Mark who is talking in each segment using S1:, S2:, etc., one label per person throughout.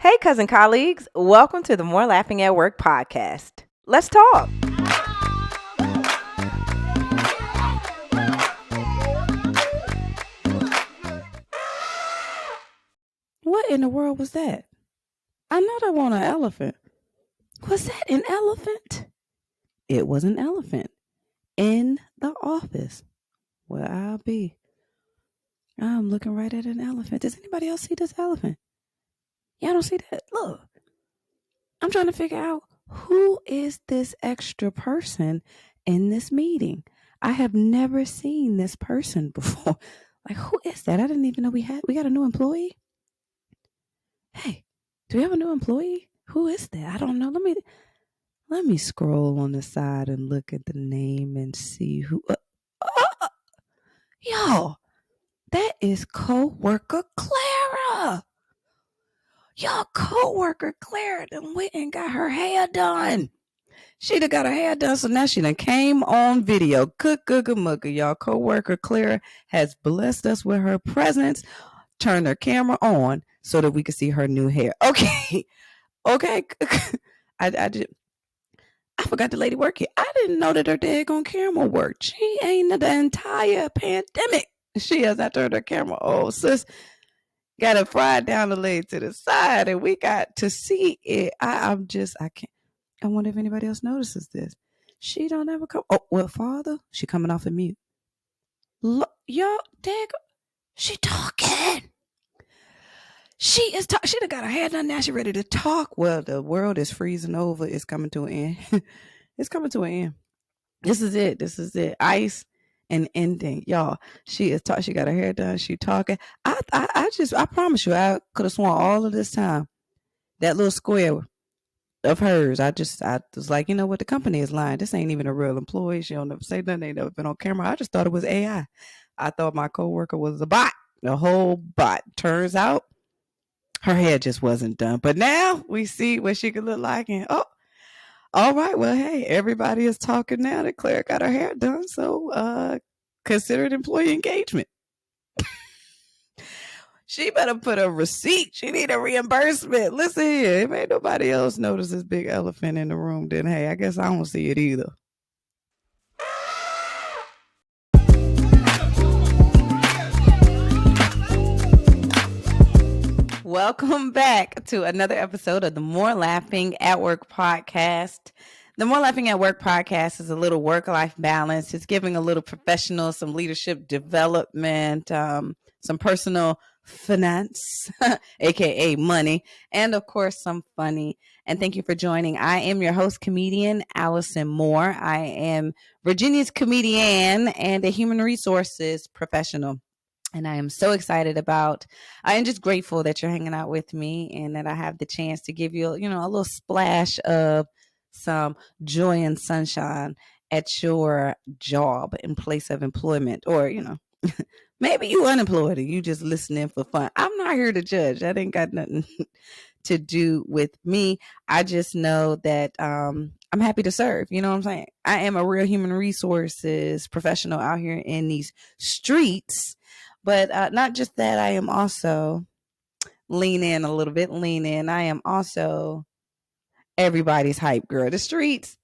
S1: Hey, cousin colleagues, welcome to the More Laughing at Work podcast. Let's talk.
S2: What in the world was that? I know that wasn't an elephant. Was that an elephant? It was an elephant in the office where I'll be. I'm looking right at an elephant. Does anybody else see this elephant? Y'all don't see that? Look, I'm trying to figure out who is this extra person in this meeting. I have never seen this person before. Like, who is that? I didn't even know we got a new employee. Hey, do we have a new employee? Who is that? I don't know. Let me scroll on the side and look at the name and see who. Y'all, that is coworker Clara. Y'all, coworker Clara done went and got her hair done. She done got her hair done, so now she done came on video. Good, mugga, y'all. Coworker Clara has blessed us with her presence. Turned her camera on so that we could see her new hair. Okay. I forgot the lady work here. I didn't know that her daggone camera worked. She ain't the entire pandemic. She has not turned her camera on. Sis got it fried down the leg to the side, and we got to see it. I can't. I wonder if anybody else notices this. She don't ever come. Oh, well, Father, she coming off of mute. Look, y'all, she talking. She done got her hair done. Now she ready to talk. Well, the world is freezing over. It's coming to an end. It's coming to an end. This is it. Ice and ending. Y'all, she is talking. She got her hair done. She talking. I promise you, I could have sworn all of this time that little square of hers. I was like, you know what? The company is lying. This ain't even a real employee. She don't never say nothing. They never been on camera. I just thought it was AI. I thought my coworker was a bot. The whole bot. Turns out her hair just wasn't done. But now we see what she could look like. And all right. Well, hey, everybody is talking now that Claire got her hair done. So consider it employee engagement. She better put a receipt. She need a reimbursement. Listen here. If ain't nobody else notice this big elephant in the room, then hey, I guess I don't see it either. Welcome back to another episode of the More Laughing at Work podcast. The More Laughing at Work podcast is a little work-life balance. It's giving a little professional, some leadership development, some personal finance, aka money, and of course some funny. And thank you for joining. I am your host, comedian Allison Moore. I am Virginia's comedian and a human resources professional. And I am so excited I am just grateful that you're hanging out with me and that I have the chance to give you, a little splash of some joy and sunshine at your job in place of employment, or, maybe you unemployed and you just listening for fun. I'm not here to judge. That ain't got nothing to do with me. I just know that I'm happy to serve. You know what I'm saying? I am a real human resources professional out here in these streets. But not just that, I am also lean in. I am also everybody's hype girl. The streets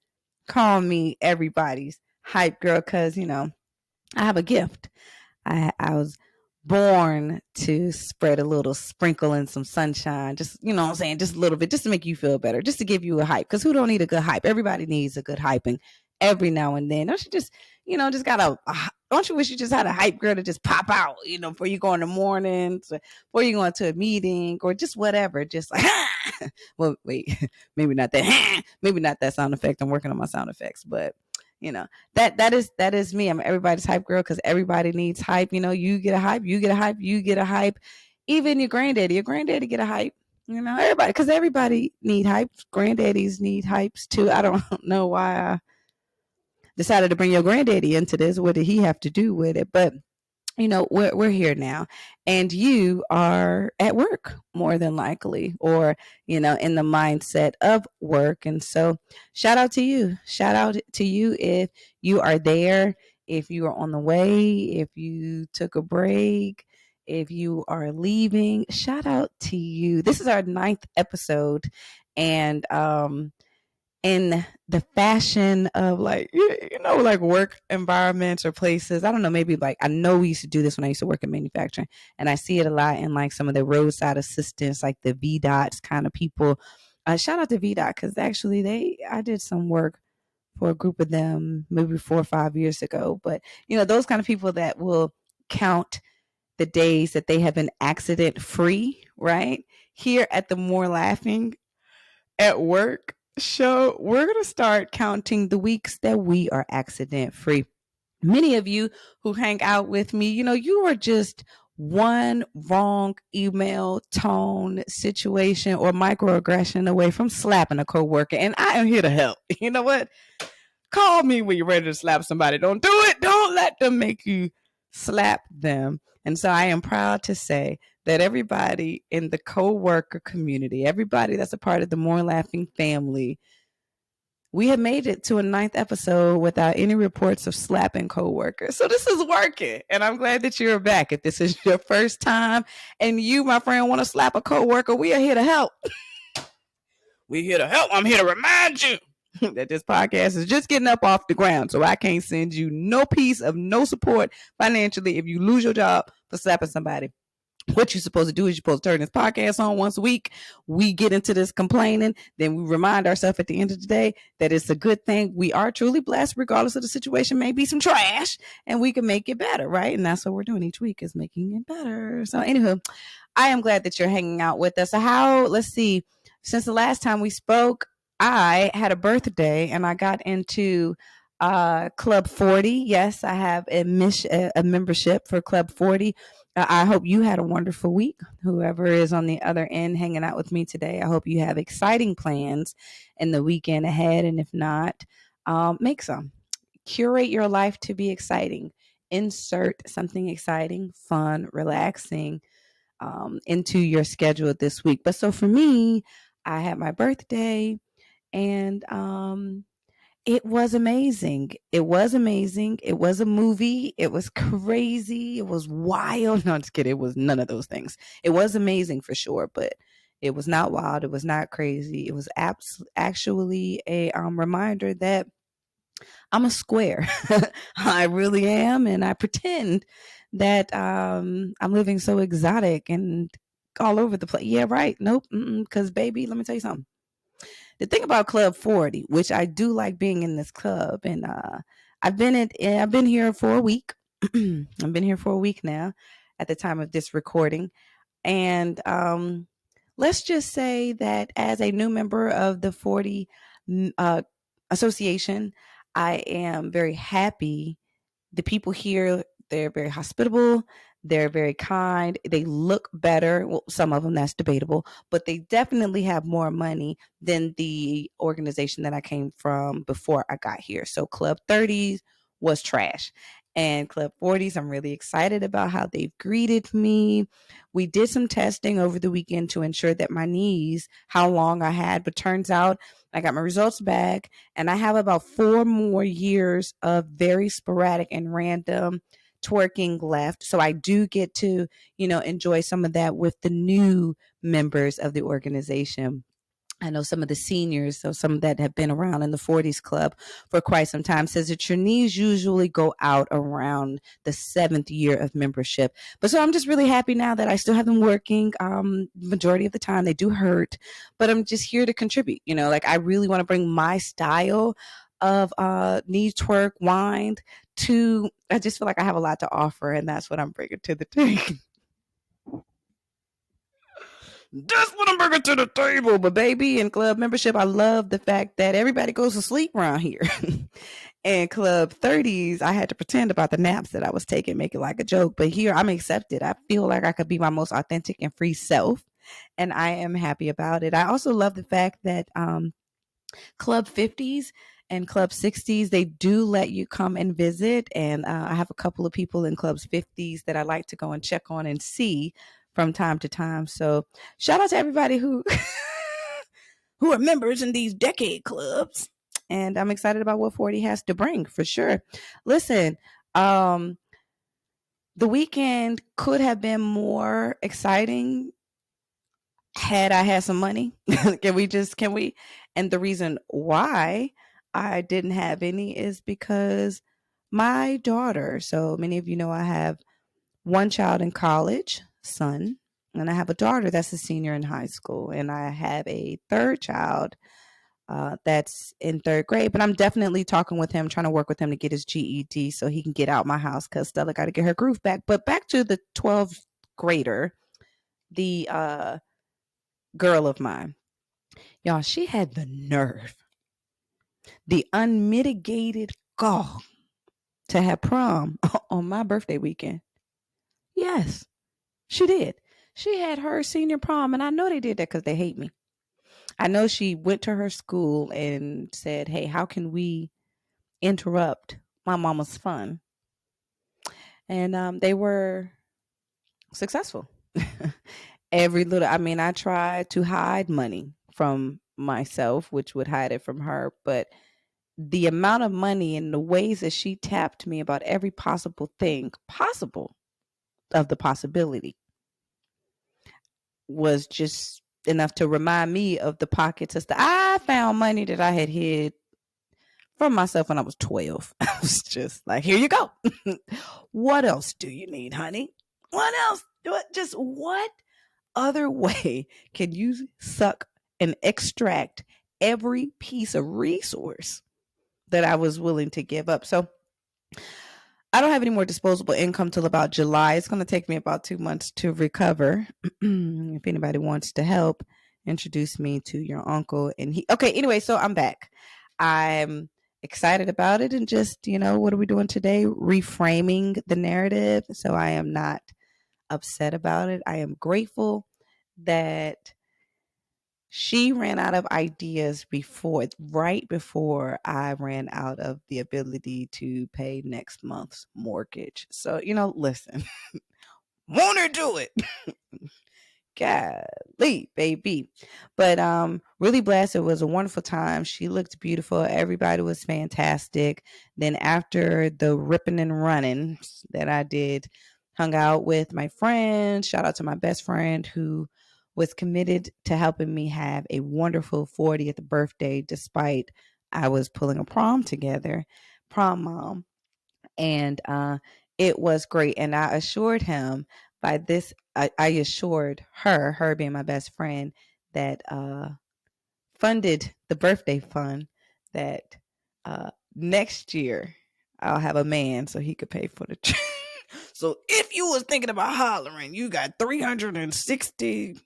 S2: call me everybody's hype girl because, I have a gift. I was born to spread a little sprinkle and some sunshine. Just, you know what I'm saying? Just a little bit, just to make you feel better, just to give you a hype. Because who don't need a good hype? Everybody needs a good hyping every now and then. Don't you just, don't you wish you just had a hype girl to just pop out, before you go in the mornings, before you go into a meeting or just whatever, just like, well, wait, maybe not that sound effect. I'm working on my sound effects, but that is me. I'm everybody's hype girl because everybody needs hype. You get a hype, you get a hype. Even your granddaddy get a hype. Everybody, because everybody need hype. Granddaddies need hypes too. I don't know why I decided to bring your granddaddy into this. What did he have to do with it? But we're here now, and you are at work more than likely, or in the mindset of work. And so shout out to you if you are there, if you are on the way, if you took a break, If you are leaving, shout out to you. This is our 9th episode, and in the fashion of like like work environments or places, I don't know, maybe like I know we used to do this when I used to work in manufacturing, and I see it a lot in like some of the roadside assistants, like the VDOTs kind of people. Shout out to VDOT, because actually I did some work for a group of them maybe 4 or 5 years ago. But those kind of people that will count the days that they have been accident free, right? Here at the More Laughing at Work show, we're going to start counting the weeks that we are accident free. Many of you who hang out with me, you are just one wrong email, tone, situation, or microaggression away from slapping a coworker, and I am here to help. You know what? Call me when you're ready to slap somebody. Don't do it. Don't let them make you slap them. And so I am proud to say that everybody in the co-worker community, everybody that's a part of the More Laughing family, we have made it to a 9th episode without any reports of slapping coworkers. So this is working, and I'm glad that you're back. If this is your first time and you, my friend, want to slap a coworker, we are here to help. We're here to help. I'm here to remind you that this podcast is just getting up off the ground, so I can't send you no piece of no support financially if you lose your job for slapping somebody. What you're supposed to do is you're supposed to turn this podcast on once a week. We get into this complaining, then we remind ourselves at the end of the day that it's a good thing. We are truly blessed, regardless of the situation. May be some trash, and we can make it better, right? And that's what we're doing each week, is making it better. So anywho, I am glad that you're hanging out with us. So let's see, since the last time we spoke, I had a birthday and I got into Club 40. Yes, I have a membership for Club 40. I hope you had a wonderful week. Whoever is on the other end hanging out with me today, I hope you have exciting plans in the weekend ahead. And if not, make some. Curate your life to be exciting. Insert something exciting, fun, relaxing into your schedule this week. But so for me, I had my birthday, and it was amazing. It was amazing. It was a movie. It was crazy. It was wild. No, I'm just kidding. It was none of those things. It was amazing for sure, but it was not wild. It was not crazy. It was actually a reminder that I'm a square. I really am, and I pretend that I'm living so exotic and all over the place. Yeah, right. Nope. Because baby, let me tell you something. The thing about Club 40, which I do like being in this club, and I've been here for a week. I've been here for a week now at the time of this recording. And let's just say that as a new member of the 40 association, I am very happy. The people here, they're very hospitable. They're very kind. They look better. Well, some of them, that's debatable, but they definitely have more money than the organization that I came from before I got here. So Club 30s was trash. And Club 40s, I'm really excited about how they've greeted me. We did some testing over the weekend to ensure that my knees, how long I had, but turns out I got my results back, and I have about 4 more years of very sporadic and random twerking left. So I do get to, enjoy some of that with the new members of the organization. I know some of the seniors, so some that have been around in the 40s club for quite some time, says that your knees usually go out around the 7th year of membership. But so I'm just really happy now that I still have them working. Majority of the time they do hurt, but I'm just here to contribute. Like I really want to bring my style of knee twerk, wind to. I just feel like I have a lot to offer, and that's what I'm bringing to the table. That's what I'm bringing to the table. But baby, in club membership, I love the fact that everybody goes to sleep around here. And Club 30s, I had to pretend about the naps that I was taking, make it like a joke. But here, I'm accepted. I feel like I could be my most authentic and free self, and I am happy about it. I also love the fact that Club 50s and Club 60s, they do let you come and visit. And I have a couple of people in Clubs 50s that I like to go and check on and see from time to time. So shout out to everybody who who are members in these decade clubs. And I'm excited about what 40 has to bring for sure. Listen, The weekend could have been more exciting had I had some money. Can we? And the reason why I didn't have any is because my daughter, so many of you know I have one child in college, son, and I have a daughter that's a senior in high school, and I have a third child that's in third grade. But I'm definitely talking with him, trying to work with him to get his GED so he can get out my house because Stella got to get her groove back. But back to the 12th grader, the girl of mine. Y'all, she had the nerve, the unmitigated gall to have prom on my birthday weekend. Yes, she did. She had her senior prom, and I know they did that because they hate me. I know she went to her school and said, "Hey, how can we interrupt my mama's fun?" And they were successful. I tried to hide money from myself, which would hide it from her, but the amount of money and the ways that she tapped me about every possible thing possible of the possibility was just enough to remind me of the pockets as I found money that I had hid from myself when I was 12. I was just like, here you go. What else do you need, honey? What else? What other way can you suck and extract every piece of resource that I was willing to give up? So I don't have any more disposable income till about July. It's going to take me about 2 months to recover. If anybody wants to help, introduce me to your uncle. Anyway, so I'm back. I'm excited about it and just, what are we doing today? Reframing the narrative. So I am not upset about it. I am grateful that she ran out of ideas right before I ran out of the ability to pay next month's mortgage. So, listen, won't her do it? Golly, baby. But really blessed. It was a wonderful time. She looked beautiful. Everybody was fantastic. Then after the ripping and running that I did, hung out with my friends. Shout out to my best friend who was committed to helping me have a wonderful 40th birthday despite I was pulling a prom together, prom mom. And it was great. And I assured him by this, I assured her being my best friend, that funded the birthday fund, that next year I'll have a man so he could pay for the trip. So if you was thinking about hollering, you got 357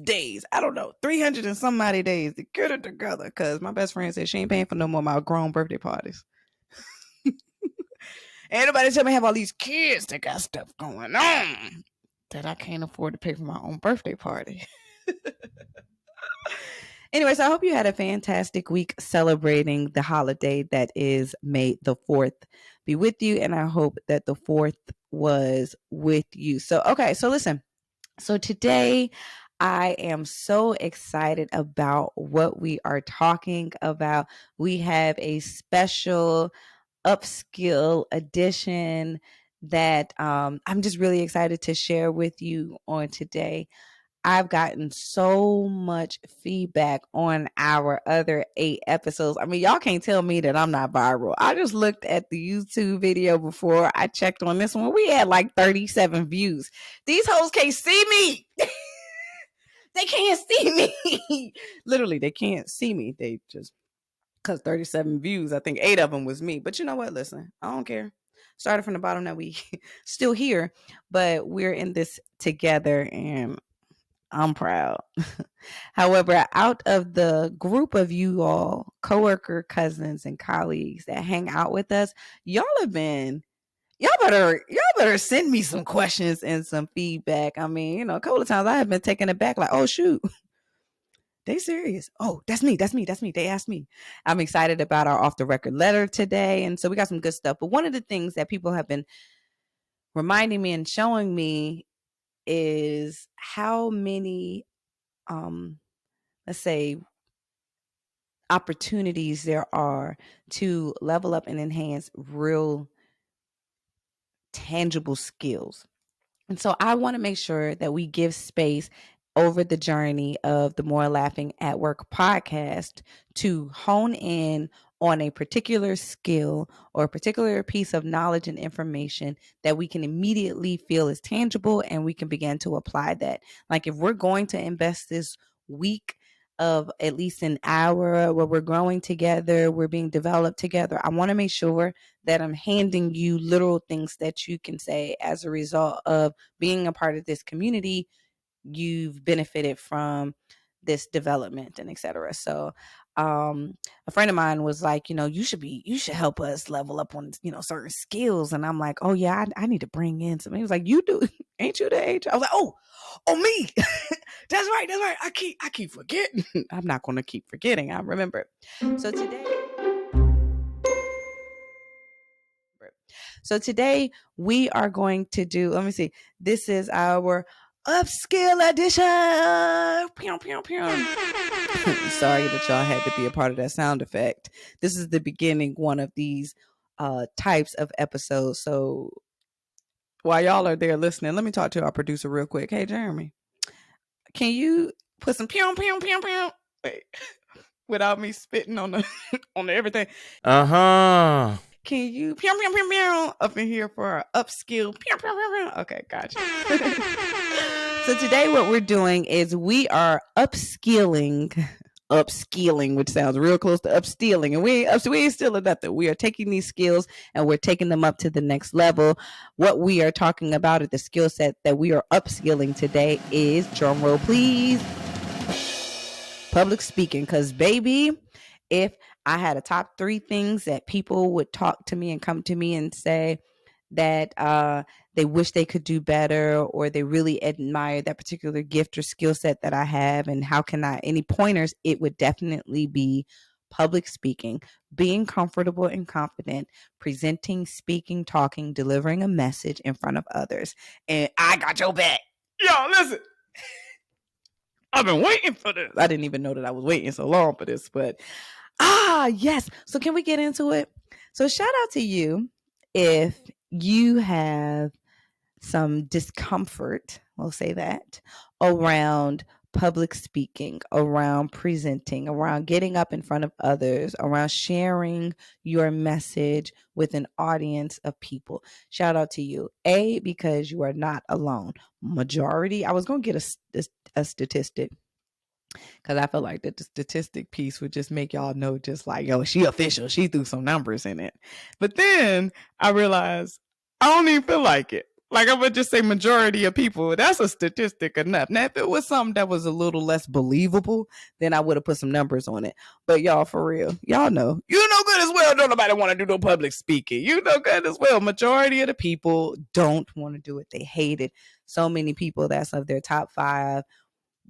S2: days. I don't know, 300 and somebody days to get it together. Because my best friend said she ain't paying for no more of my grown birthday parties. Ain't nobody tell me I have all these kids that got stuff going on that I can't afford to pay for my own birthday party. Anyways, I hope you had a fantastic week celebrating the holiday that is May the 4th be with you. And I hope that the 4th was with you. So listen. So today I am so excited about what we are talking about. We have a special upskill edition that I'm just really excited to share with you on today. I've gotten so much feedback on our other 8 episodes. I mean, y'all can't tell me that I'm not viral. I just looked at the YouTube video before I checked on this one. We had like 37 views. These hoes can't see me. They can't see me. Literally, they can't see me. They just, because 37 views, I think 8 of them was me. But you know what? Listen, I don't care. Started from the bottom, that we still here, but we're in this together and I'm proud. However, out of the group of you all, coworker, cousins, and colleagues that hang out with us, y'all better send me some questions and some feedback. I mean, a couple of times I have been taken aback, like, oh shoot, they serious. Oh, that's me. They asked me. I'm excited about our off the record letter today. And so we got some good stuff. But one of the things that people have been reminding me and showing me is how many let's say opportunities there are to level up and enhance real tangible skills. And so I want to make sure that we give space over the journey of the More Laughing at Work podcast to hone in on a particular skill or a particular piece of knowledge and information that we can immediately feel is tangible, and we can begin to apply that. Like if we're going to invest this week of at least an hour where we're growing together, we're being developed together, I want to make sure that I'm handing you literal things that you can say as a result of being a part of this community. You've benefited from this development and etc. So a friend of mine was like, you should help us level up on, certain skills. And I'm like, oh yeah, I need to bring in some. He was like, you do, ain't you the age? I was like, oh me. That's right. I keep forgetting. I'm not going to keep forgetting. I remember. So today we are going to do, let me see, this is our upskill edition. Pew, pew, pew. Sorry that y'all had to be a part of that sound effect. This is the beginning one of these types of episodes. So while y'all are there listening, let me talk to our producer real quick. Hey, Jeremy, can you put some pew, pew, pew, pew? Wait. Without me spitting on the on everything. Can you pew, pew, pew, pew, up in here for our upskill? Pew, pew, pew, pew. Okay, gotcha. So today what we're doing is we are upskilling, which sounds real close to upstealing. And we ain't stealing nothing. We are taking these skills and we're taking them up to the next level. What we are talking about at the skill set that we are upskilling today is, drumroll please, public speaking. Because baby, if I had a top 3 things that people would talk to me and come to me and say that they wish they could do better, or they really admire that particular gift or skill set that I have, and how can I, any pointers, it would definitely be public speaking, being comfortable and confident, presenting, speaking, talking, delivering a message in front of others. And I got your back. Yo, listen. I've been waiting for this. I didn't even know that I was waiting so long for this, but yes. So can we get into it? So shout out to you if you have some discomfort, we'll say that, around public speaking, around presenting, around getting up in front of others, around sharing your message with an audience of people. Shout out to you. Because you are not alone. Majority, I was going to get a statistic, because I feel like that the statistic piece would just make y'all know, just like, yo, she official. She threw some numbers in it. But then I realized I don't even feel like it. Like, I would just say majority of people, that's a statistic enough. Now, if it was something that was a little less believable, then I would have put some numbers on it. But y'all, for real, y'all know. You know good as well, don't nobody want to do no public speaking. You know good as well. Majority of the people don't want to do it. They hate it. So many people, that's of their top 5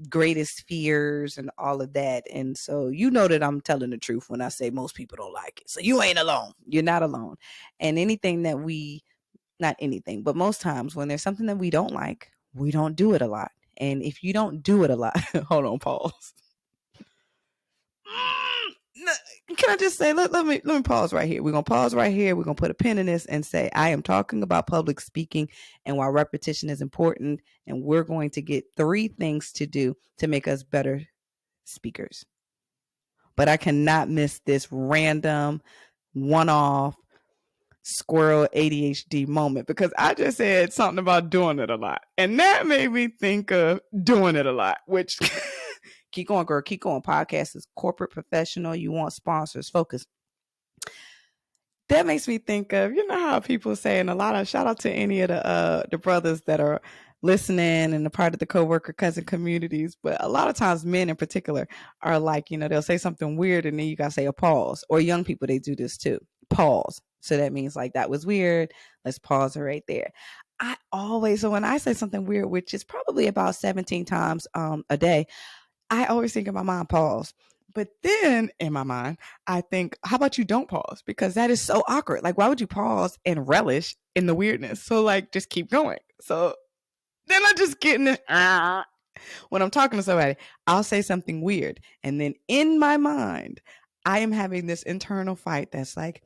S2: greatest fears and all of that. And so you know that I'm telling the truth when I say most people don't like it. So you ain't alone. You're not alone. And anything that not anything, but most times when there's something that we don't like, we don't do it a lot. And if you don't do it a lot, hold on, pause. Can I just say, let me pause right here. We're going to pause right here. We're going to put a pin in this and say, I am talking about public speaking and why repetition is important. And we're going to get 3 things to do to make us better speakers. But I cannot miss this random one-off squirrel ADHD moment, because I just said something about doing it a lot. And that made me think of doing it a lot, which keep going, girl. Keep going. Podcast is corporate professional. You want sponsors. Focus. That makes me think of, you know how people say, and a lot of shout out to any of the brothers that are listening and a part of the coworker cousin communities, but a lot of times men in particular are like, they'll say something weird and then you gotta say a pause. Or young people, they do this too. Pause. So that means like, that was weird. Let's pause it right there. So when I say something weird, which is probably about 17 times a day, I always think in my mind, pause. But then in my mind, I think, how about you don't pause? Because that is so awkward. Like, why would you pause and relish in the weirdness? So like, just keep going. So then I just get in it. When I'm talking to somebody, I'll say something weird. And then in my mind, I am having this internal fight that's like,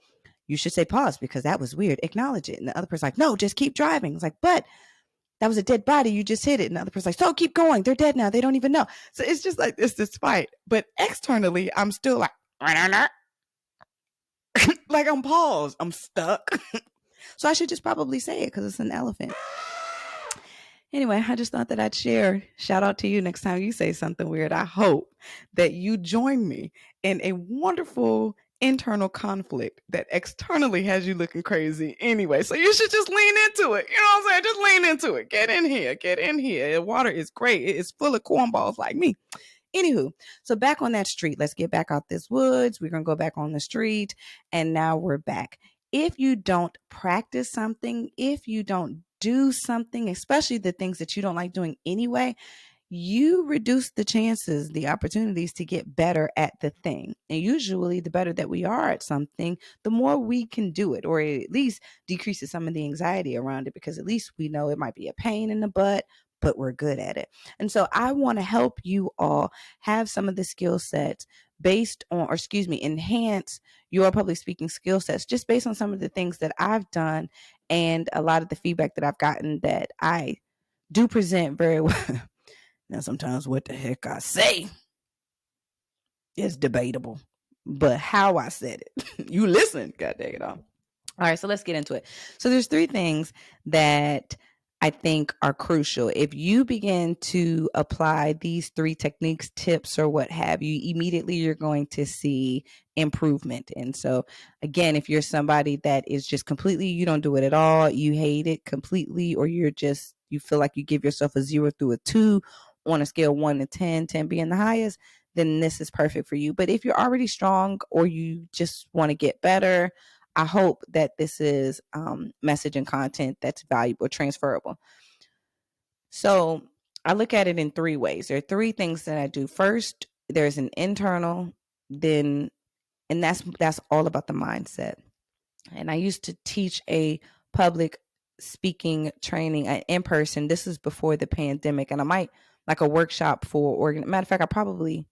S2: you should say pause because that was weird. Acknowledge it. And the other person's like, no, just keep driving. It's like, but that was a dead body. You just hit it. And the other person's like, so keep going. They're dead now. They don't even know. So it's just like it's this fight. But externally, I'm still like, like I'm paused. I'm stuck. So I should just probably say it because it's an elephant. Anyway, I just thought that I'd share. Shout out to you next time you say something weird. I hope that you join me in a wonderful internal conflict that externally has you looking crazy anyway. So you should just lean into it. You know what I'm saying? Just lean into it. Get in here. Get in here. The water is great. It is full of cornballs like me. Anywho, so back on that street. Let's get back out this woods. We're going to go back on the street. And now we're back. If you don't practice something, if you don't do something, especially the things that you don't like doing anyway, you reduce the chances, the opportunities to get better at the thing. And usually, the better that we are at something, the more we can do it, or it at least decreases some of the anxiety around it because at least we know it might be a pain in the butt, but we're good at it. And so, I want to help you all have some of the skill sets based on, or excuse me, enhance your public speaking skill sets just based on some of the things that I've done and a lot of the feedback that I've gotten that I do present very well. Now, sometimes what the heck I say is debatable, but how I said it, you listen, god dang it all. All right, so let's get into it. So there's three things that I think are crucial. If you begin to apply these three techniques, tips, or what have you, immediately you're going to see improvement. And so, again, if you're somebody that is just completely, you don't do it at all, you hate it completely, or you feel like you give yourself a 0 through a 2 on a scale 1 to 10, 10 being the highest, then this is perfect for you. But if you're already strong or you just want to get better, I hope that this is message and content that's valuable, transferable. So I look at it in three ways. There are three things that I do. First, there's an internal, then, and that's all about the mindset. And I used to teach a public speaking training in person. This is before the pandemic, and I might like a workshop for matter of fact, I'm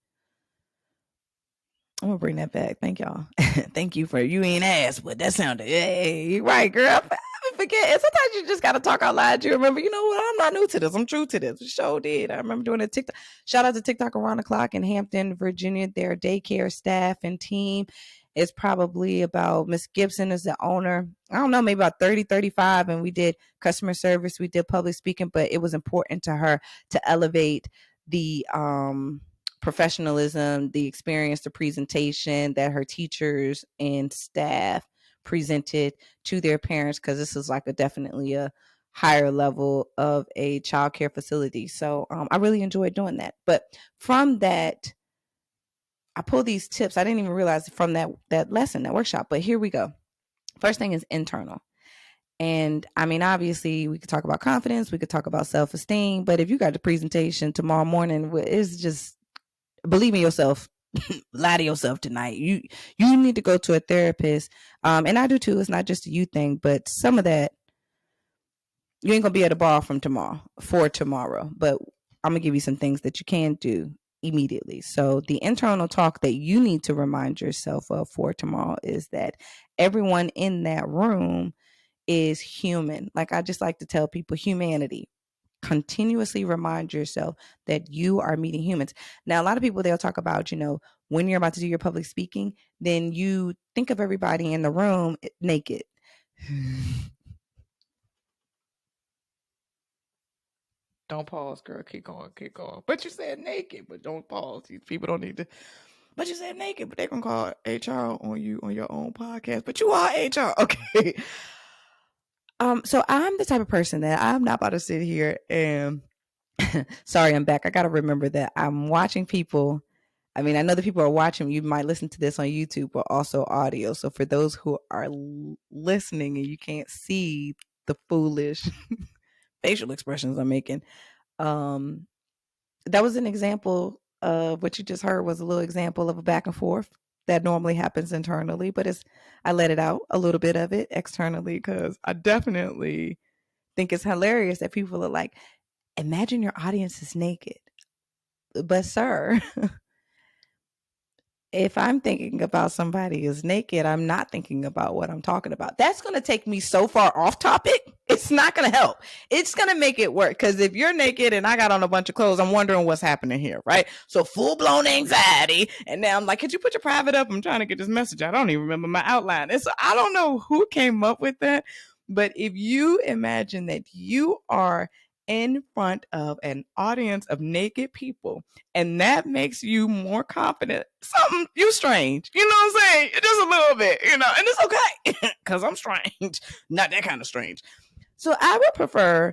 S2: gonna bring that back. Thank y'all. Thank you for you ain't asked, but that sounded hey, right, girl. I forget. And sometimes you just gotta talk out loud. You remember, you know what? I'm not new to this. I'm true to this. Sure did. I remember doing a TikTok. Shout out to TikTok around the clock in Hampton, Virginia. Their daycare staff and team is probably about Miss Gibson is the owner. I don't know, maybe about 30, 35. And we did customer service, we did public speaking, but it was important to her to elevate the professionalism, the experience, the presentation that her teachers and staff presented to their parents, because this is like definitely a higher level of a child care facility. So I really enjoyed doing that. But from that, I pulled these tips. I didn't even realize from that lesson, that workshop. But here we go. First thing is internal. And I mean, obviously, we could talk about confidence, we could talk about self-esteem, but if you got the presentation tomorrow morning, it's just believe in yourself. Lie to yourself tonight. You need to go to a therapist, and I do too. It's not just a you thing, but some of that you ain't gonna be at a bar for tomorrow. But I'm gonna give you some things that you can do immediately. So the internal talk that you need to remind yourself of for tomorrow is that everyone in that room is human. Like I just like to tell people, humanity. Continuously remind yourself that you are meeting humans. Now, a lot of people, they'll talk about, when you're about to do your public speaking, then you think of everybody in the room naked. Don't pause, girl. Keep going, keep going. But you said naked, but don't pause. These people don't need to. But you said naked, but they're going to call HR on you on your own podcast. But you are HR. Okay. So I'm the type of person that I'm not about to sit here and sorry, I'm back. I got to remember that I'm watching people. I mean, I know that people are watching. You might listen to this on YouTube, but also audio. So for those who are listening and you can't see the foolish facial expressions I'm making, that was an example of what you just heard was a little example of a back and forth that normally happens internally, but I let it out a little bit of it externally because I definitely think it's hilarious that people are like, imagine your audience is naked. But sir, if I'm thinking about somebody who's naked, I'm not thinking about what I'm talking about. That's going to take me so far off topic. It's not going to help. It's going to make it work. Because if you're naked and I got on a bunch of clothes, I'm wondering what's happening here, right? So full blown anxiety. And now I'm like, could you put your private up? I'm trying to get this message. I don't even remember my outline. And so I don't know who came up with that. But if you imagine that you are in front of an audience of naked people and that makes you more confident, something, you strange, you know what I'm saying? Just a little bit, and it's okay because I'm strange, not that kind of strange. So I would prefer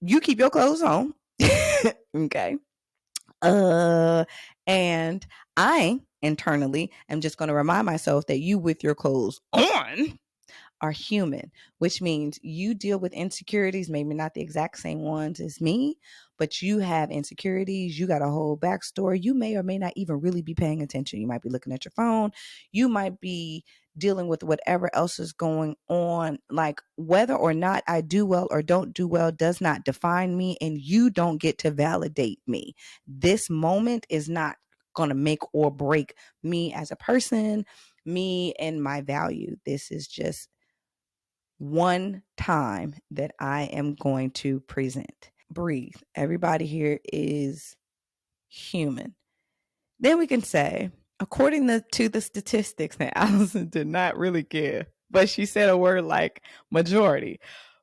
S2: you keep your clothes on. Okay. And I internally am just going to remind myself that you with your clothes on are human, which means you deal with insecurities, maybe not the exact same ones as me, but you have insecurities. You got a whole backstory. You may or may not even really be paying attention. You might be looking at your phone. You might be dealing with whatever else is going on. Like whether or not I do well or don't do well does not define me, and you don't get to validate me. This moment is not going to make or break me as a person, me and my value. This is just one time that I am going to present. Breathe. Everybody here is human. Then we can say, according to the statistics, that Allison did not really care, but she said a word like majority.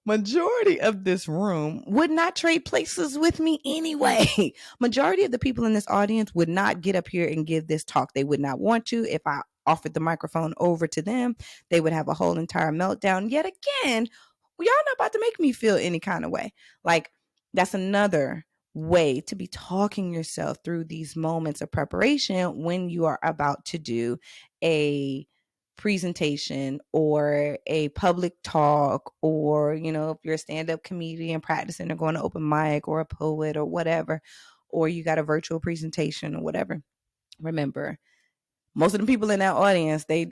S2: Majority of this room would not trade places with me anyway. Majority of the people in this audience would not get up here and give this talk. They would not want to. If I offered the microphone over to them, they would have a whole entire meltdown. Yet again, y'all not about to make me feel any kind of way. Like, that's another way to be talking yourself through these moments of preparation when you are about to do a presentation or a public talk, or if you're a stand-up comedian practicing or going to open mic, or a poet or whatever, or you got a virtual presentation or whatever. Remember, most of the people in that audience, they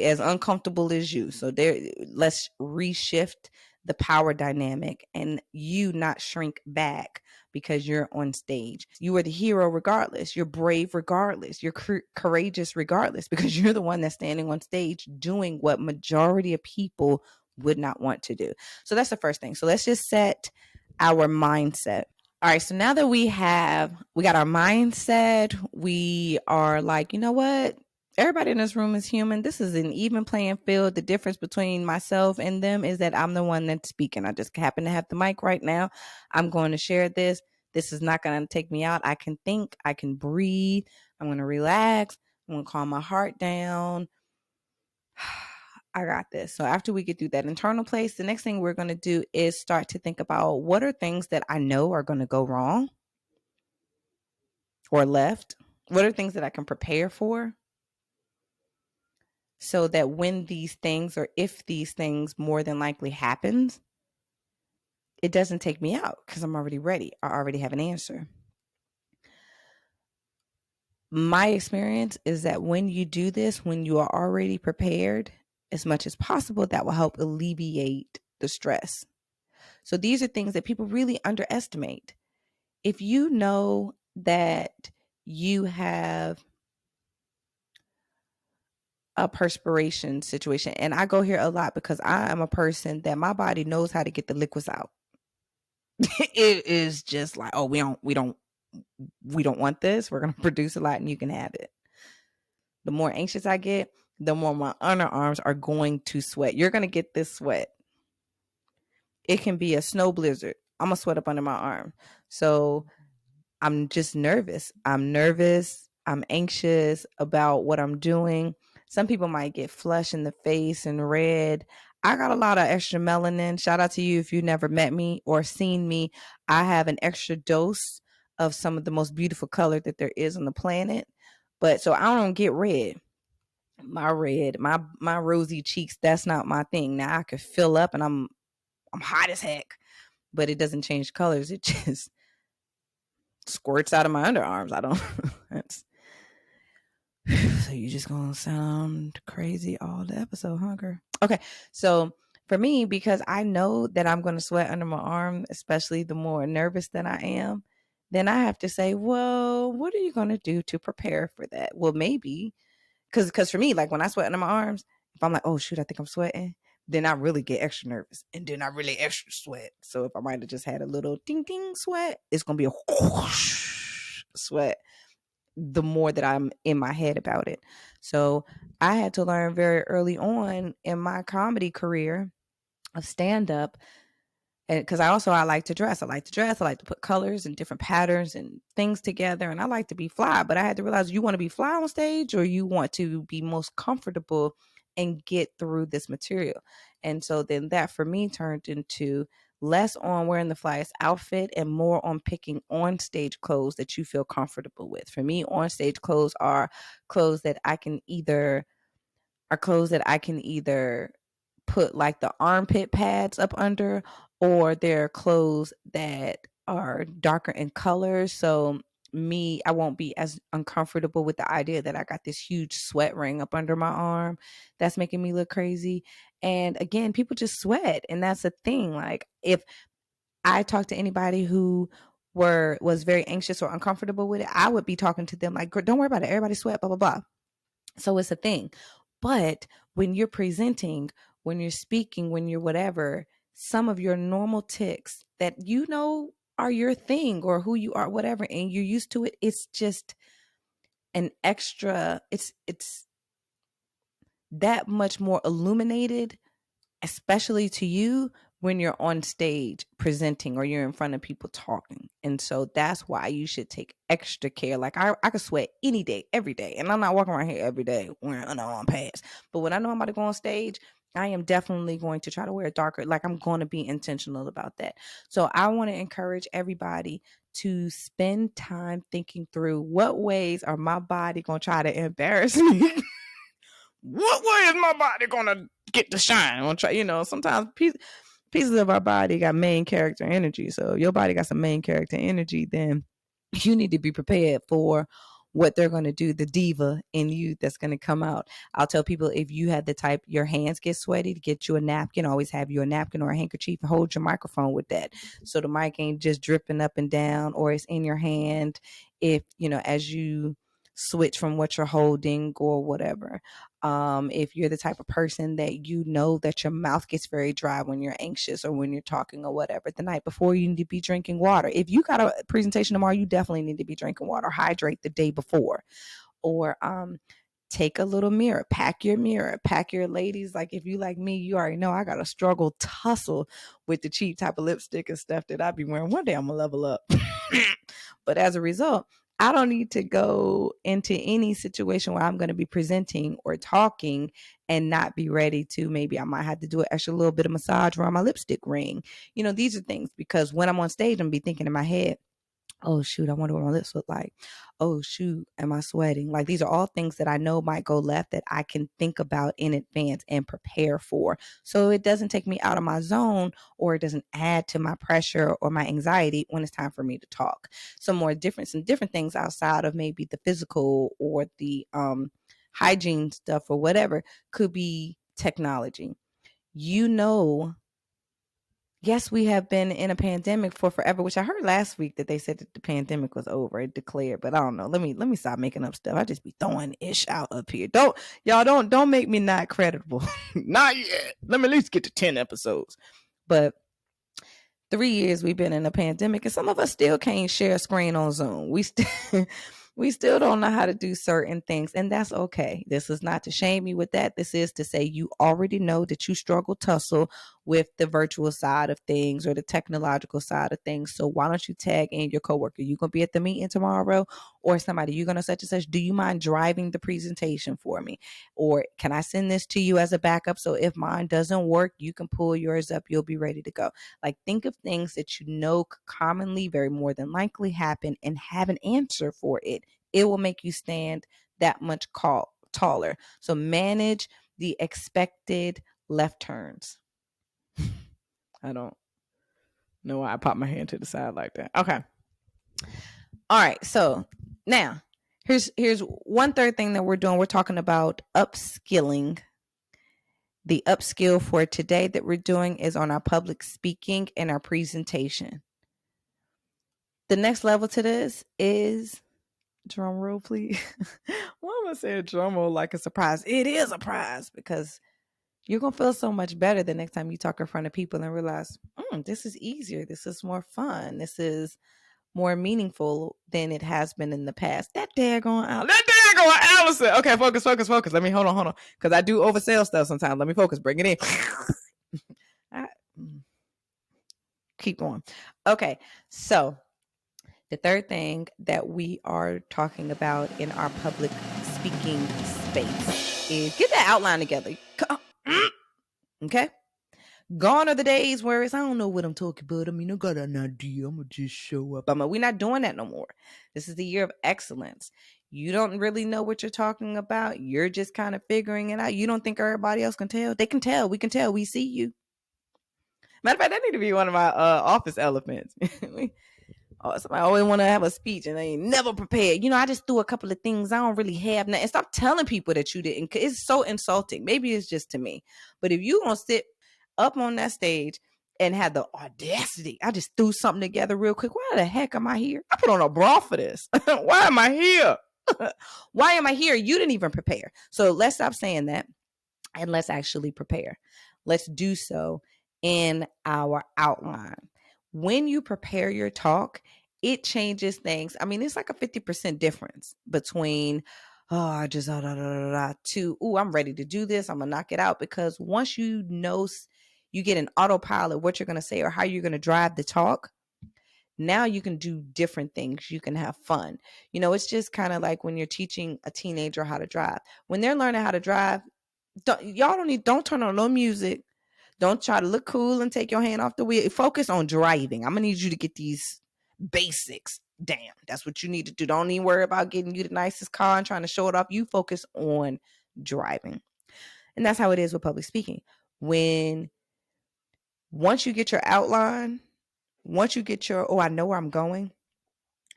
S2: as uncomfortable as you. So let's reshift the power dynamic and you not shrink back because you're on stage. You are the hero regardless. You're brave regardless. You're courageous regardless, because you're the one that's standing on stage doing what majority of people would not want to do. So that's the first thing. So let's just set our mindset. All right, so now that we got our mindset, we are like, you know what? Everybody in this room is human. This is an even playing field. The difference between myself and them is that I'm the one that's speaking. I just happen to have the mic right now. I'm going to share this. This is not going to take me out. I can think. I can breathe. I'm going to relax. I'm going to calm my heart down. I got this. So after we get through that internal place, the next thing we're going to do is start to think about what are things that I know are going to go wrong or left. What are things that I can prepare for, so that when these things, or if these things more than likely happens, it doesn't take me out because I'm already ready. I already have an answer. My experience is that when you do this, when you are already prepared, as much as possible, that will help alleviate the stress. So these are things that people really underestimate. If you know that you have a perspiration situation, and I go here a lot because I am a person that my body knows how to get the liquids out. It is just like, oh, we don't want this. We're going to produce a lot and you can have it. The more anxious I get, the more my underarms are going to sweat. You're going to get this sweat. It can be a snow blizzard. I'm going to sweat up under my arm. So I'm just nervous. I'm anxious about what I'm doing. Some people might get flushed in the face and red. I got a lot of extra melanin. Shout out to you if you've never met me or seen me. I have an extra dose of some of the most beautiful color that there is on the planet. But so I don't get red. My red, my rosy cheeks, that's not my thing. Now I could fill up and I'm hot as heck, but it doesn't change colors. It just squirts out of my underarms. I don't that's so you just gonna sound crazy all the episode, huh, girl? Okay, so for me, because I know that I'm gonna sweat under my arm, especially the more nervous that I am, then I have to say, well, what are you going to do to prepare for that? Well, maybe because for me, like when I sweat under my arms, if I'm like, oh shoot, I think I'm sweating, then I really get extra nervous, and then I really extra sweat. So if I might have just had a little ding ding sweat, it's gonna be a whoosh sweat. The more that I'm in my head about it, so I had to learn very early on in my comedy career of stand up, and because I like to dress. I like to put colors and different patterns and things together, and I like to be fly. But I had to realize, you want to be fly on stage, or you want to be most comfortable and get through this material. And so then that for me turned into less on wearing the flyest outfit and more on picking on stage clothes that you feel comfortable with. For me, on stage clothes are clothes that I can either put like the armpit pads up under, or they're clothes that are darker in color. So I won't be as uncomfortable with the idea that I got this huge sweat ring up under my arm that's making me look crazy. And again, people just sweat, and that's a thing. Like if I talk to anybody who was very anxious or uncomfortable with it, I would be talking to them like, don't worry about it, everybody sweat, blah blah blah. So it's a thing. But when you're presenting, when you're speaking, when you're whatever, some of your normal tics that are your thing or who you are, whatever, and you're used to it, it's just an extra, it's that much more illuminated, especially to you when you're on stage presenting or you're in front of people talking. And so that's why you should take extra care. Like I could sweat any day, every day. And I'm not walking around here every day wearing underarm pads. But when I know I'm about to go on stage, I am definitely going to try to wear darker. Like I'm going to be intentional about that. So I want to encourage everybody to spend time thinking through, what ways are my body going to try to embarrass me? What way is my body going to get to shine? I'm try, sometimes pieces of our body got main character energy. So if your body got some main character energy, then you need to be prepared for what they're going to do, the diva in you that's going to come out. I'll tell people, if you have the type your hands get sweaty, to get you a napkin. Always have you a napkin or a handkerchief and hold your microphone with that, so the mic ain't just dripping up and down, or it's in your hand if as you switch from what you're holding or whatever. If you're the type of person that that your mouth gets very dry when you're anxious or when you're talking or whatever, the night before you need to be drinking water. If you got a presentation tomorrow, you definitely need to be drinking water. Hydrate the day before. Or take a little mirror, pack your ladies. Like if you like me, you already know I got a struggle tussle with the cheap type of lipstick and stuff that I be wearing. One day I'm gonna level up. But as a result, I don't need to go into any situation where I'm going to be presenting or talking and not be ready to. Maybe I might have to do an extra little bit of massage around my lipstick ring. These are things, because when I'm on stage, I'm be thinking in my head, oh shoot, I wonder what my lips look like. Oh shoot, am I sweating? Like these are all things that I know might go left that I can think about in advance and prepare for. So it doesn't take me out of my zone, or it doesn't add to my pressure or my anxiety when it's time for me to talk. Some different things outside of maybe the physical or the hygiene stuff or whatever could be technology. Yes, we have been in a pandemic for forever, which I heard last week that they said that the pandemic was over, it declared, but I don't know. Let me stop making up stuff. I just be throwing ish out up here. Don't make me not credible. Not yet. Let me at least get to 10 episodes. But 3 years we've been in a pandemic, and some of us still can't share a screen on Zoom. We still don't know how to do certain things, and that's okay. This is not to shame you with that. This is to say you already know that you tussle with the virtual side of things or the technological side of things. So why don't you tag in your coworker? You gonna be at the meeting tomorrow, or somebody, you're gonna such and such. Do you mind driving the presentation for me? Or can I send this to you as a backup? So if mine doesn't work, you can pull yours up. You'll be ready to go. Like think of things that commonly, very more than likely happen, and have an answer for it. It will make you stand that much taller. So manage the expected left turns. I don't know why I popped my hand to the side like that. Okay. All right. So now here's one third thing that we're doing. We're talking about upskilling. The upskill for today that we're doing is on our public speaking and our presentation. The next level to this is drum roll, please. Why am I saying drum roll like a surprise? It is a prize because you're going to feel so much better the next time you talk in front of people and realize, this is easier. This is more fun. This is more meaningful than it has been in the past. That daggone Allison. Okay, focus. Let me hold on. Because I do oversell stuff sometimes. Let me focus. Bring it in. Keep going. Okay, so the third thing that we are talking about in our public speaking space is get that outline together. Okay? Gone are the days where it's, I don't know what I'm talking about. I mean, I got an idea. I'm going to just show up. We're not doing that no more. This is the year of excellence. You don't really know what you're talking about. You're just kind of figuring it out. You don't think everybody else can tell? They can tell. We can tell. We see you. Matter of fact, that need to be one of my office elephants. Somebody always want to have a speech and they ain't never prepared. I just threw a couple of things. I don't really have nothing. And stop telling people that you didn't. It's so insulting. Maybe it's just to me. But if you going to sit up on that stage and have the audacity, I just threw something together real quick. Why the heck am I here? I put on a bra for this. Why am I here? Why am I here? You didn't even prepare. So let's stop saying that and let's actually prepare. Let's do so in our outline. When you prepare your talk, it changes things. I mean, it's like a 50% difference between, I just, to, I'm ready to do this. I'm going to knock it out. Because once you know, you get an autopilot, what you're going to say or how you're going to drive the talk, now you can do different things. You can have fun. It's just kind of like when you're teaching a teenager how to drive. When they're learning how to drive, don't turn on no music. Don't try to look cool and take your hand off the wheel. Focus on driving. I'm going to need you to get these basics down. That's what you need to do. Don't even worry about getting you the nicest car and trying to show it off. You focus on driving. And that's how it is with public speaking. Once you get your outline, once you get your, I know where I'm going.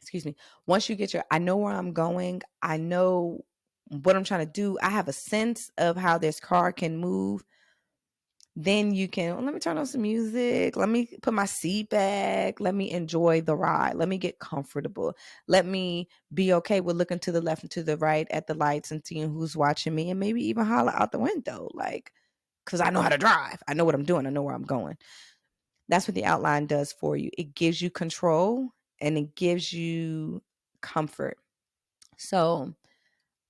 S2: Excuse me. Once you get your, I know where I'm going. I know what I'm trying to do. I have a sense of how this car can move. Then you can, let me turn on some music. Let me put my seat back. Let me enjoy the ride. Let me get comfortable. Let me be okay with looking to the left and to the right at the lights and seeing who's watching me and maybe even holler out the window. Because I know how to drive. I know what I'm doing. I know where I'm going. That's what the outline does for you. It gives you control and it gives you comfort. So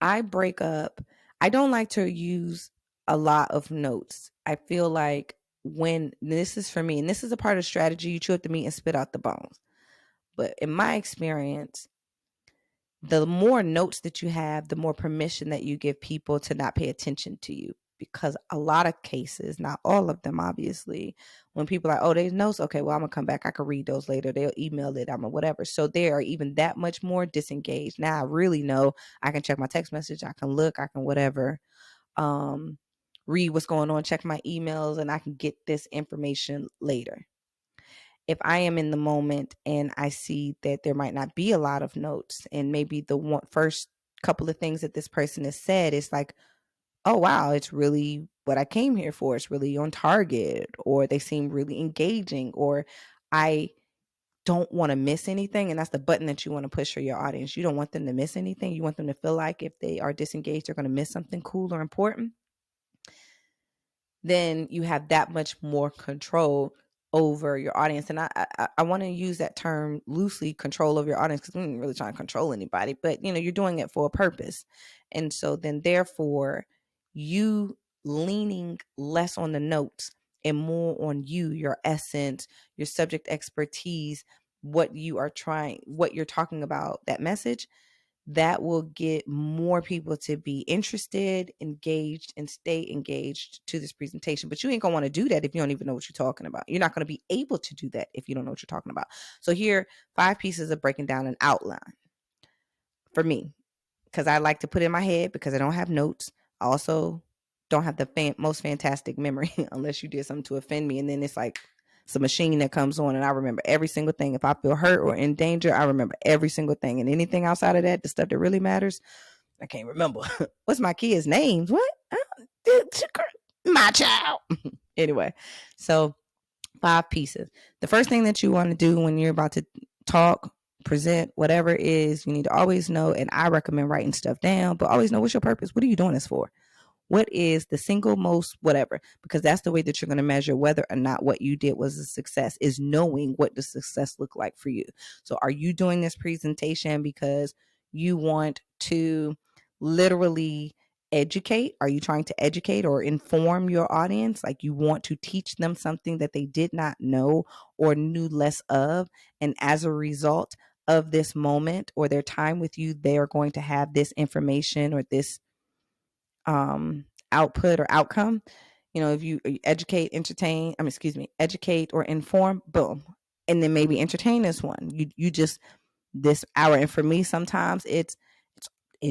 S2: I don't like to use a lot of notes. I feel like when this is for me, and this is a part of strategy, you chew up the meat and spit out the bones. But in my experience, the more notes that you have, the more permission that you give people to not pay attention to you. Because a lot of cases, not all of them, obviously, when people are like, there's notes. Okay, well, I'm going to come back. I can read those later. They'll email it. I'm a whatever. So they are even that much more disengaged. Now I really know I can check my text message. I can look. I can whatever. Read what's going on. Check my emails. And I can get this information later. If I am in the moment and I see that there might not be a lot of notes and maybe the first couple of things that this person has said is like, oh, wow, it's really what I came here for. It's really on target, or they seem really engaging, or I don't want to miss anything. And that's the button that you want to push for your audience. You don't want them to miss anything. You want them to feel like if they are disengaged, they're going to miss something cool or important. Then you have that much more control over your audience. And I want to use that term loosely, control over your audience, because we ain't really trying to control anybody, but you're doing it for a purpose. And so then therefore you leaning less on the notes and more on you, your essence, your subject expertise, what you're talking about, that message, that will get more people to be interested, engaged, and stay engaged to this presentation. But you ain't going to want to do that if you don't even know what you're talking about. You're not going to be able to do that if you don't know what you're talking about. So here, 5 pieces of breaking down an outline for me, because I like to put it in my head because I don't have notes. I also don't have the most fantastic memory unless you did something to offend me. And then it's like it's a machine that comes on and I remember every single thing. If I feel hurt or in danger, I remember every single thing. And anything outside of that, the stuff that really matters, I can't remember. What's my kids' names? What? My child. Anyway, so 5 pieces. The first thing that you want to do when you're about to talk present, whatever it is, you need to always know, and I recommend writing stuff down, but always know what's your purpose. What are you doing this for? What is the single most whatever? Because that's the way that you're going to measure whether or not what you did was a success, is knowing what the success look like for you. So are you doing this presentation because you want to literally educate? Are you trying to educate or inform your audience? Like you want to teach them something that they did not know or knew less of. And as a result of this moment or their time with you, they are going to have this information or this output or outcome. You know, if you educate, entertain, educate or inform, boom. And then maybe entertain is one. You just this hour. And for me, sometimes it's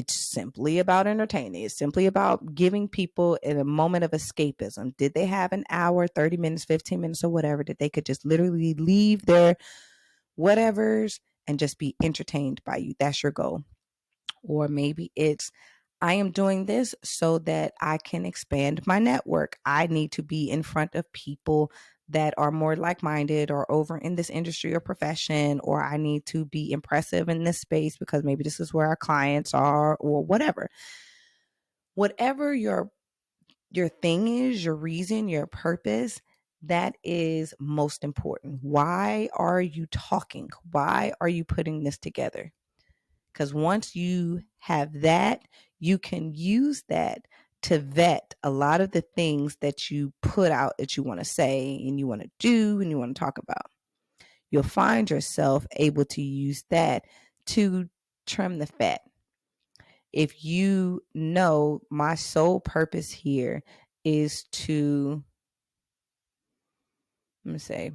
S2: simply about entertaining. It's simply about giving people in a moment of escapism. Did they have an hour, 30 minutes, 15 minutes, or whatever, that they could just literally leave their whatevers and just be entertained by you? That's your goal. Or maybe it's, I am doing this so that I can expand my network. I need to be in front of people that are more like minded or over in this industry or profession, or I need to be impressive in this space because maybe this is where our clients are, or whatever. Whatever your thing is, your reason, your purpose, that is most important. Why are you talking? Why are you putting this together? Because once you have that, you can use that to vet a lot of the things that you put out that you want to say and you want to do and you want to talk about. You'll find yourself able to use that to trim the fat. If you know my sole purpose here is to, let me say,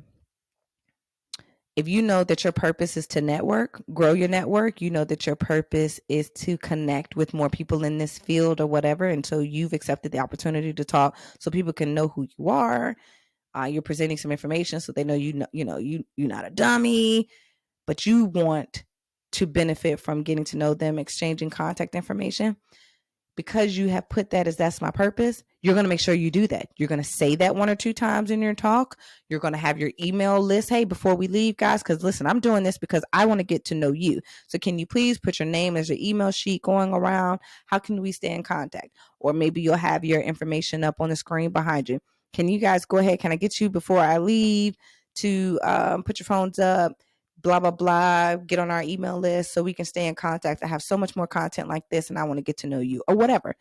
S2: if you know that your purpose is to network, grow your network, you know that your purpose is to connect with more people in this field or whatever. And so you've accepted the opportunity to talk so people can know who you are. You're presenting some information so they know you're not a dummy, but you want to benefit from getting to know them, exchanging contact information. Because you have put that as that's my purpose, you're going to make sure you do that. You're going to say that one or two times in your talk. You're going to have your email list. Hey, before we leave, guys, because listen, I'm doing this because I want to get to know you. So can you please put your name as your email sheet going around? How can we stay in contact? Or maybe you'll have your information up on the screen behind you. Can you guys go ahead? Can I get you before I leave to put your phones up? Blah, blah, blah, get on our email list so we can stay in contact. I have so much more content like this and I want to get to know you, or whatever.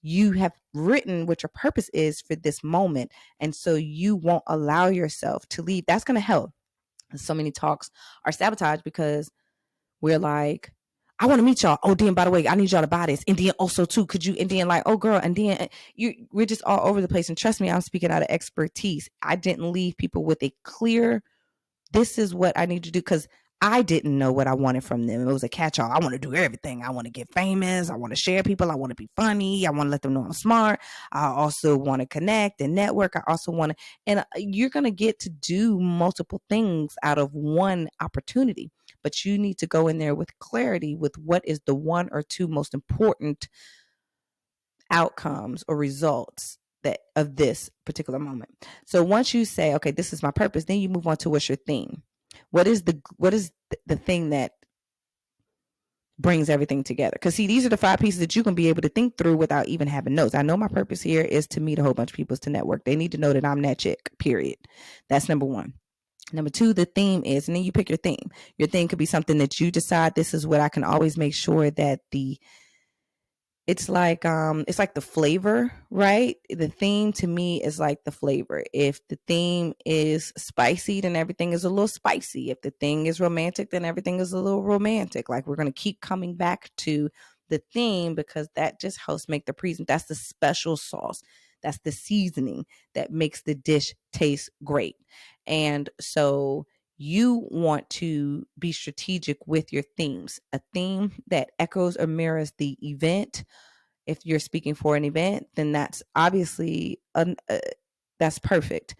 S2: You have written what your purpose is for this moment. And so you won't allow yourself to leave. That's going to help. So many talks are sabotaged because we're like, I want to meet y'all. Oh, then by the way, I need y'all to buy this. And then also too, could you, and then like, oh girl, and then we're just all over the place. And trust me, I'm speaking out of expertise. I didn't leave people with a clear, this is what I need to do, because I didn't know what I wanted from them. It was a catch-all. I want to do everything. I want to get famous. I want to share people. I want to be funny. I want to let them know I'm smart. I also want to connect and network. I also want to, and you're going to get to do multiple things out of one opportunity, but you need to go in there with clarity with what is the one or two most important outcomes or results that of this particular moment. So once you say, okay, this is my purpose, then you move on to what's your theme. What is the thing that brings everything together? Because see, these are the 5 pieces that you can be able to think through without even having notes. I know my purpose here is to meet a whole bunch of people, to network. They need to know that I'm that chick, period. That's number 1. Number 2, the theme is, and then you pick your theme. Your theme could be something that you decide, this is what I can always make sure that it's like the flavor, right? The theme to me is like the flavor. If the theme is spicy, then everything is a little spicy. If the thing is romantic, then everything is a little romantic. Like we're going to keep coming back to the theme because that just helps make the present. That's the special sauce. That's the seasoning that makes the dish taste great. And so you want to be strategic with your themes. A theme that echoes or mirrors the event. If you're speaking for an event, then that's obviously that's perfect.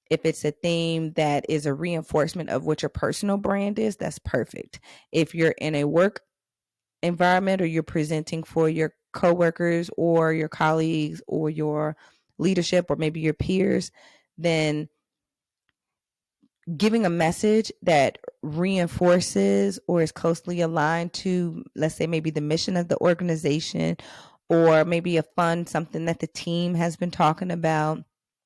S2: If it's a theme that is a reinforcement of what your personal brand is, that's perfect. If you're in a work environment or you're presenting for your coworkers or your colleagues or your leadership or maybe your peers, then
S1: giving a message that reinforces or is closely aligned to, let's say, maybe the mission of the organization, or maybe a fund, something that the team has been talking about,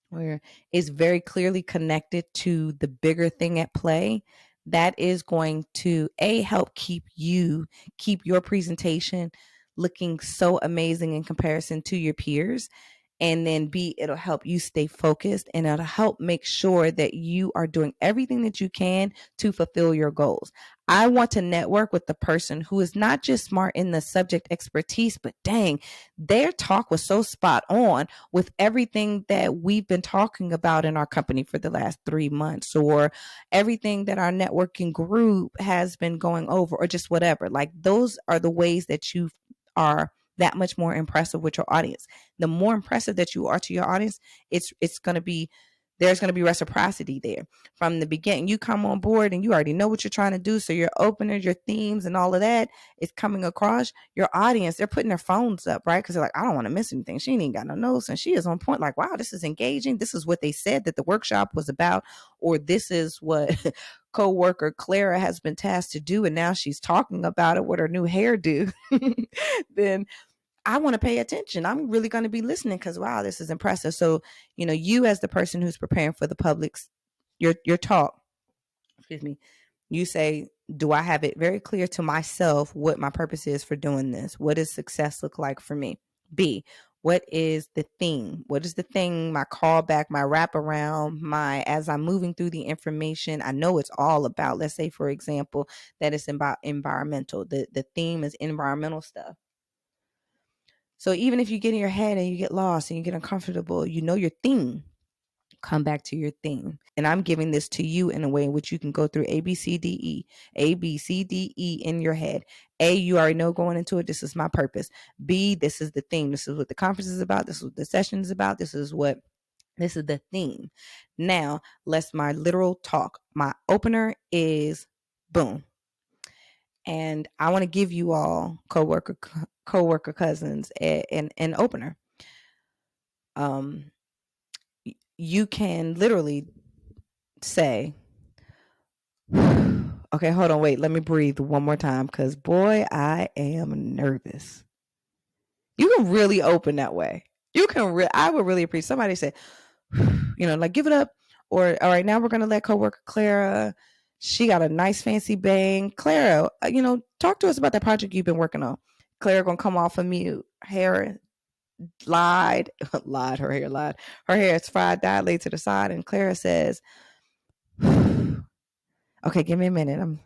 S1: where is very clearly connected to the bigger thing at play, that is going to help keep your presentation looking so amazing in comparison to your peers, and then B, it'll help you stay focused, and it'll help make sure that you are doing everything that you can to fulfill your goals. I want to network with the person who is not just smart in the subject expertise, but dang, their talk was so spot on with everything that we've been talking about in our company for the last 3 months, or everything that our networking group has been going over, or just whatever. Like, those are the ways that you are that much more impressive with your audience. The more impressive that you are to your audience, it's going to be, there's going to be reciprocity there from the beginning. You come on board and you already know what you're trying to do, so your openers, your themes, and all of that is coming across. Your audience, they're putting their phones up, right? Because they're like, I don't want to miss anything. She ain't got no notes, and she is on point. Like, wow, this is engaging. This is what they said that the workshop was about, or this is what co-worker Clara has been tasked to do, and now she's talking about it with her new hairdo. Then I want to pay attention. I'm really going to be listening because, wow, this is impressive. So, you as the person who's preparing for the public's your talk, excuse me, you say, do I have it very clear to myself what my purpose is for doing this? What does success look like for me? B, what is the theme? What is the thing, my callback, my wraparound, as I'm moving through the information, I know it's all about, let's say, for example, that it's about environmental. The theme is environmental stuff. So even if you get in your head and you get lost and you get uncomfortable, you know your theme. Come back to your theme. And I'm giving this to you in a way in which you can go through A, B, C, D, E, A, B, C, D, E in your head. A, you already know going into it, this is my purpose. B, this is the theme. This is what the conference is about. This is what the session is about. This is the theme. Now, let's my literal talk. My opener is boom. And I want to give you all coworker cousins an opener. You can literally say, okay, hold on, wait, let me breathe one more time, because boy, I am nervous. You can really open that way. I would really appreciate somebody say, like, give it up. Or, all right, now we're going to let coworker Clara, she got a nice fancy bang. Clara, talk to us about that project you've been working on. Clara going to come off of mute. Hair lied, her hair lied. Her hair is fried, dyed, laid to the side. And Clara says, okay, give me a minute. I'm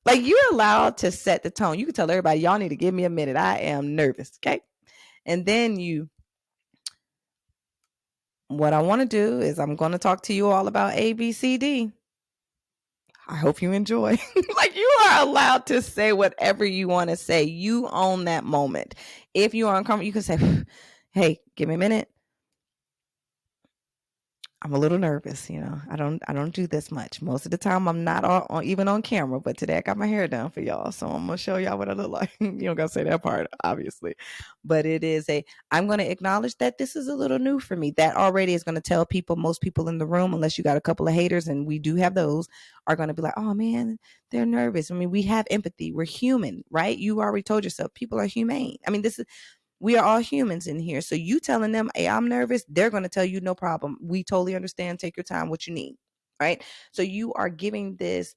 S1: like, you're allowed to set the tone. You can tell everybody, y'all need to give me a minute. I am nervous. Okay. And then what I want to do is I'm going to talk to you all about A, B, C, D. I hope you enjoy. Like, you are allowed to say whatever you want to say. You own that moment. If you are uncomfortable, you can say, hey, give me a minute. I'm a little nervous, I don't do this much. Most of the time I'm not even on camera, but today I got my hair done for y'all. So I'm going to show y'all what I look like. You don't got to say that part, obviously. But I'm going to acknowledge that this is a little new for me. That already is going to tell most people in the room, unless you got a couple of haters, and we do have those, are going to be like, oh man, they're nervous. I mean, we have empathy. We're human, right? You already told yourself people are humane. I mean, we are all humans in here. So you telling them, hey, I'm nervous, they're going to tell you, no problem. We totally understand. Take your time, what you need. Right. So you are giving this,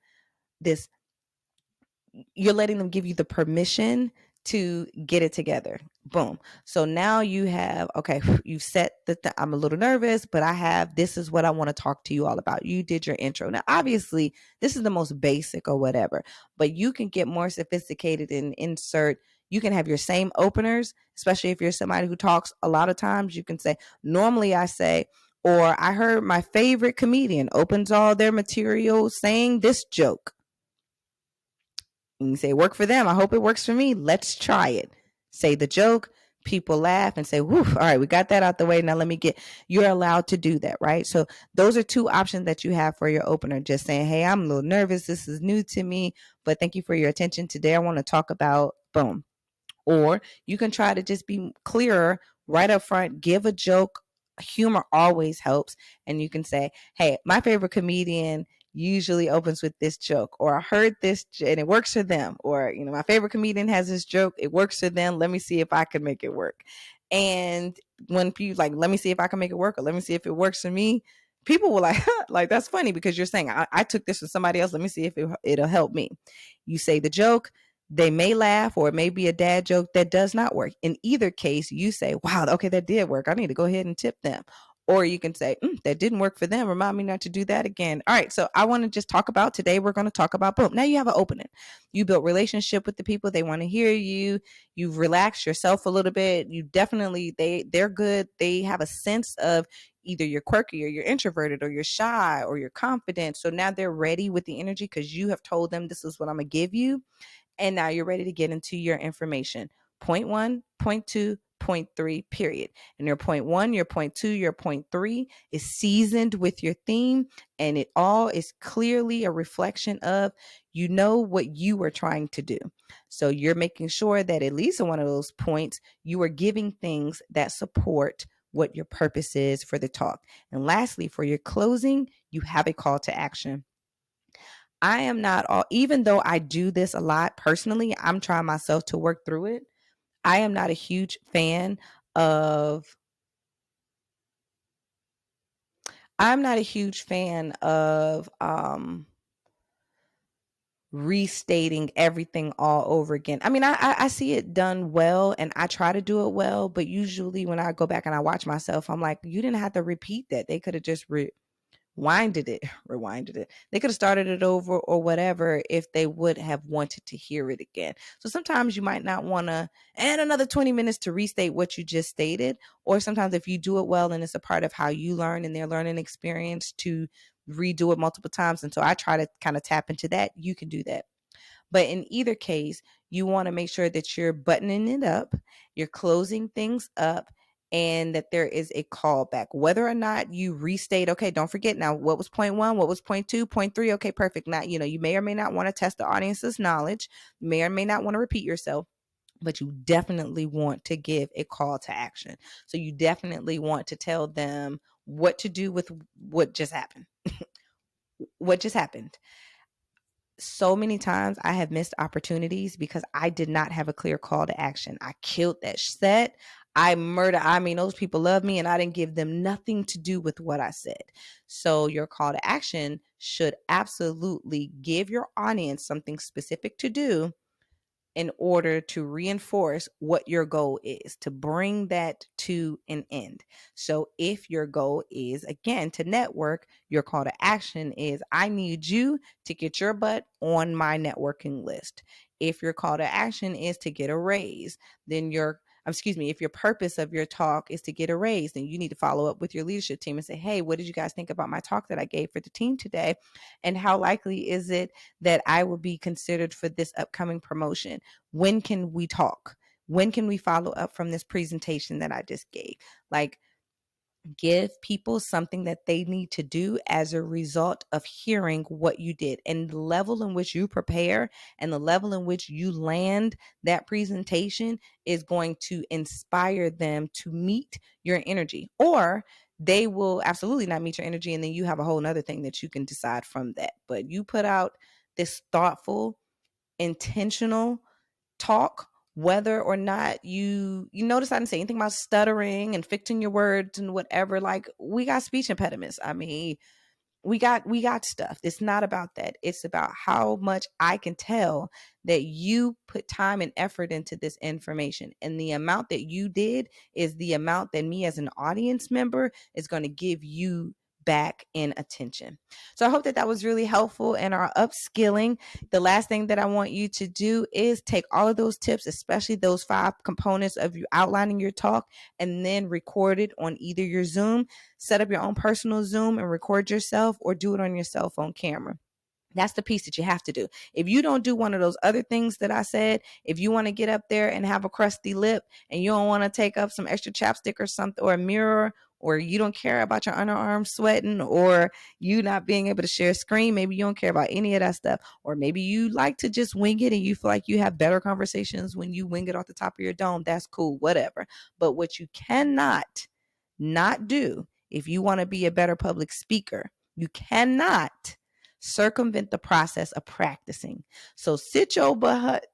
S1: you're letting them give you the permission to get it together. Boom. So now you have, okay, you set I'm a little nervous, but this is what I want to talk to you all about. You did your intro. Now, obviously, this is the most basic or whatever, but you can get more sophisticated and insert. You can have your same openers, especially if you're somebody who talks a lot of times. You can say, normally I say, or I heard my favorite comedian opens all their material saying this joke. And you say, work for them. I hope it works for me. Let's try it. Say the joke. People laugh and say, whew, all right, we got that out the way. Now you're allowed to do that, right? So those are two options that you have for your opener. Just saying, hey, I'm a little nervous. This is new to me, but thank you for your attention. Today I want to talk about boom. Or you can try to just be clearer right up front, give a joke humor always helps. And you can say, hey, my favorite comedian usually opens with this joke, or I heard this and it works for them, or my favorite comedian has this joke, it works for them, let me see if I can make it work. And when people like, let me see if I can make it work, or let me see if it works for me, people will like like, that's funny because you're saying, I took this from somebody else, let me see if it'll help me. You say the joke, they may laugh, or it may be a dad joke that does not work. In either case, you say, wow, okay, that did work, I need to go ahead and tip them. Or you can say, that didn't work for them, remind me not to do that again. All right, so I want to just talk about today, we're going to talk about, boom, now you have an opening. You built relationship with the people, they want to hear you, you've relaxed yourself a little bit, you definitely, they're good, they have a sense of either you're quirky or you're introverted or you're shy or you're confident. So now they're ready with the energy because you have told them this is what I'm going to give you. And now you're ready to get into your information. Point one, point two, point three, period. And your point one, your point two, your point three is seasoned with your theme. And it all is clearly a reflection of, what you were trying to do. So you're making sure that at least in one of those points, you are giving things that support what your purpose is for the talk. And lastly, for your closing, you have a call to action. I am not all, even though I do this a lot personally, I'm trying myself to work through it. I am not a huge fan of, I'm not a huge fan of, restating everything all over again. I mean, I see it done well and I try to do it well, but usually when I go back and I watch myself, I'm like, you didn't have to repeat that. They could have just rewinded it. They could have started it over or whatever if they would have wanted to hear it again. So sometimes you might not want to add another 20 minutes to restate what you just stated. Or sometimes if you do it well and it's a part of how you learn and their learning experience, to redo it multiple times. And so I try to kind of tap into that. You can do that. But in either case, you want to make sure that you're buttoning it up, you're closing things up, and that there is a callback. Whether or not you restate, okay, don't forget now what was point one, what was point two, point three, okay, perfect. Now, you may or may not want to test the audience's knowledge, you may or may not want to repeat yourself, but you definitely want to give a call to action. So you definitely want to tell them what to do with what just happened. What just happened? So many times I have missed opportunities because I did not have a clear call to action. I killed that set. I mean, those people love me and I didn't give them nothing to do with what I said. So your call to action should absolutely give your audience something specific to do in order to reinforce what your goal is, to bring that to an end. So if your goal is, again, to network, your call to action is, I need you to get your butt on my networking list. If your call to action is to get a raise, then if your purpose of your talk is to get a raise, then you need to follow up with your leadership team and say, hey, what did you guys think about my talk that I gave for the team today? And how likely is it that I will be considered for this upcoming promotion? When can we talk? When can we follow up from this presentation that I just gave? Like, give people something that they need to do as a result of hearing what you did, and the level in which you prepare and the level in which you land that presentation is going to inspire them to meet your energy, or they will absolutely not meet your energy. And then you have a whole nother thing that you can decide from that. But you put out this thoughtful, intentional talk, whether or not you notice I didn't say anything about stuttering and fixing your words and whatever. Like, we got speech impediments. I mean, we got stuff. It's not about that. It's about how much I can tell that you put time and effort into this information. And the amount that you did is the amount that me as an audience member is going to give you back in attention. So I hope that was really helpful in our upskilling. The last thing that I want you to do is take all of those tips, especially those 5 components of you outlining your talk, and then record it on either your Zoom, set up your own personal Zoom and record yourself, or do it on your cell phone camera. That's the piece that you have to do. If you don't do one of those other things that I said, if you want to get up there and have a crusty lip and you don't want to take up some extra chapstick or something, or a mirror, or you don't care about your underarms sweating, or you not being able to share a screen, maybe you don't care about any of that stuff, or maybe you like to just wing it and you feel like you have better conversations when you wing it off the top of your dome, that's cool, whatever. But what you cannot not do if you want to be a better public speaker. You cannot circumvent the process of practicing. So sit your butt.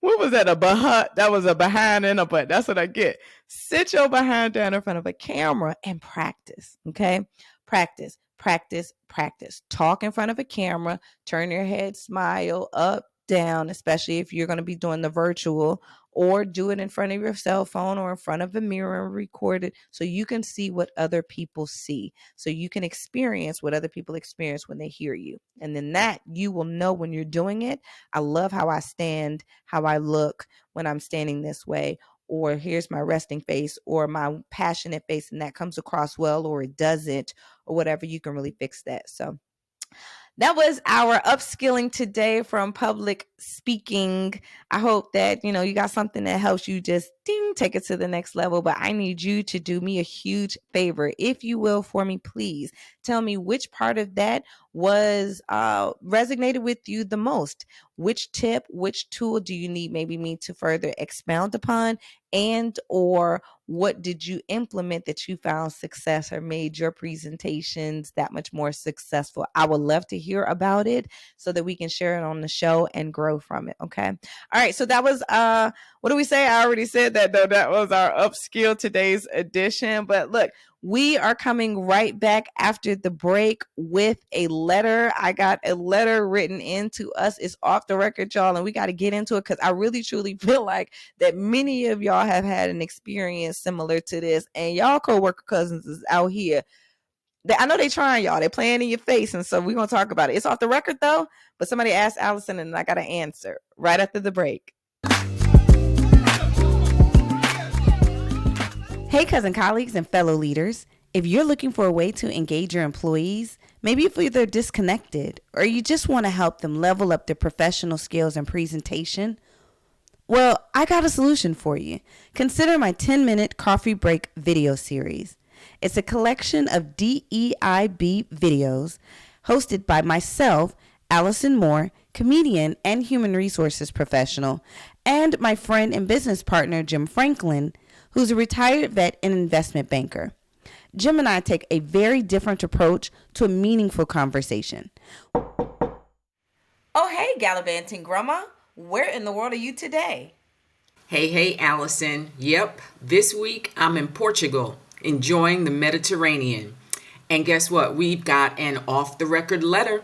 S1: What was that? A butt? That was a behind and a butt. That's what I get. Sit your behind down in front of a camera and practice. Okay. Practice, practice, practice. Talk in front of a camera, turn your head, smile up, down, especially if you're going to be doing the virtual, or do it in front of your cell phone or in front of a mirror and record it so you can see what other people see. So you can experience what other people experience when they hear you. And then that you will know when you're doing it. I love how I stand, how I look when I'm standing this way, or here's my resting face or my passionate face, and that comes across well, or it doesn't, or whatever. You can really fix that. So that was our upskilling today from public speaking. I hope that, you got something that helps you just take it to the next level. But I need you to do me a huge favor, if you will, for me, please. Tell me which part of that was resonated with you the most. Which tip, which tool do you need maybe me to further expound upon? And or what did you implement that you found success or made your presentations that much more successful? I would love to hear about it so that we can share it on the show and grow from it. Okay. All right. So that was what do we say? I already said that though. That was our upskill today's edition. But look, we are coming right back after the break with a letter. I got a letter written into us. It's off the record, y'all, and we got to get into it because I really truly feel like that many of y'all have had an experience similar to this, and y'all coworker cousins is out here. I know they trying, y'all. They playing in your face, and so we're gonna talk about it. It's off the record though, but somebody asked Allison, and I got to answer right after the break. Hey, cousin colleagues and fellow leaders. If you're looking for a way to engage your employees, maybe if they're disconnected or you just want to help them level up their professional skills and presentation, well, I got a solution for you. Consider my 10-minute coffee break video series. It's a collection of DEIB videos hosted by myself, Allison Moore, comedian and human resources professional, and my friend and business partner, Jim Franklin, who's a retired vet and investment banker. Jim and I take a very different approach to a meaningful conversation. Oh, hey, gallivanting grandma. Where in the world are you today?
S3: Hey, Allison. Yep, this week I'm in Portugal, enjoying the Mediterranean. And guess what? We've got an off-the-record letter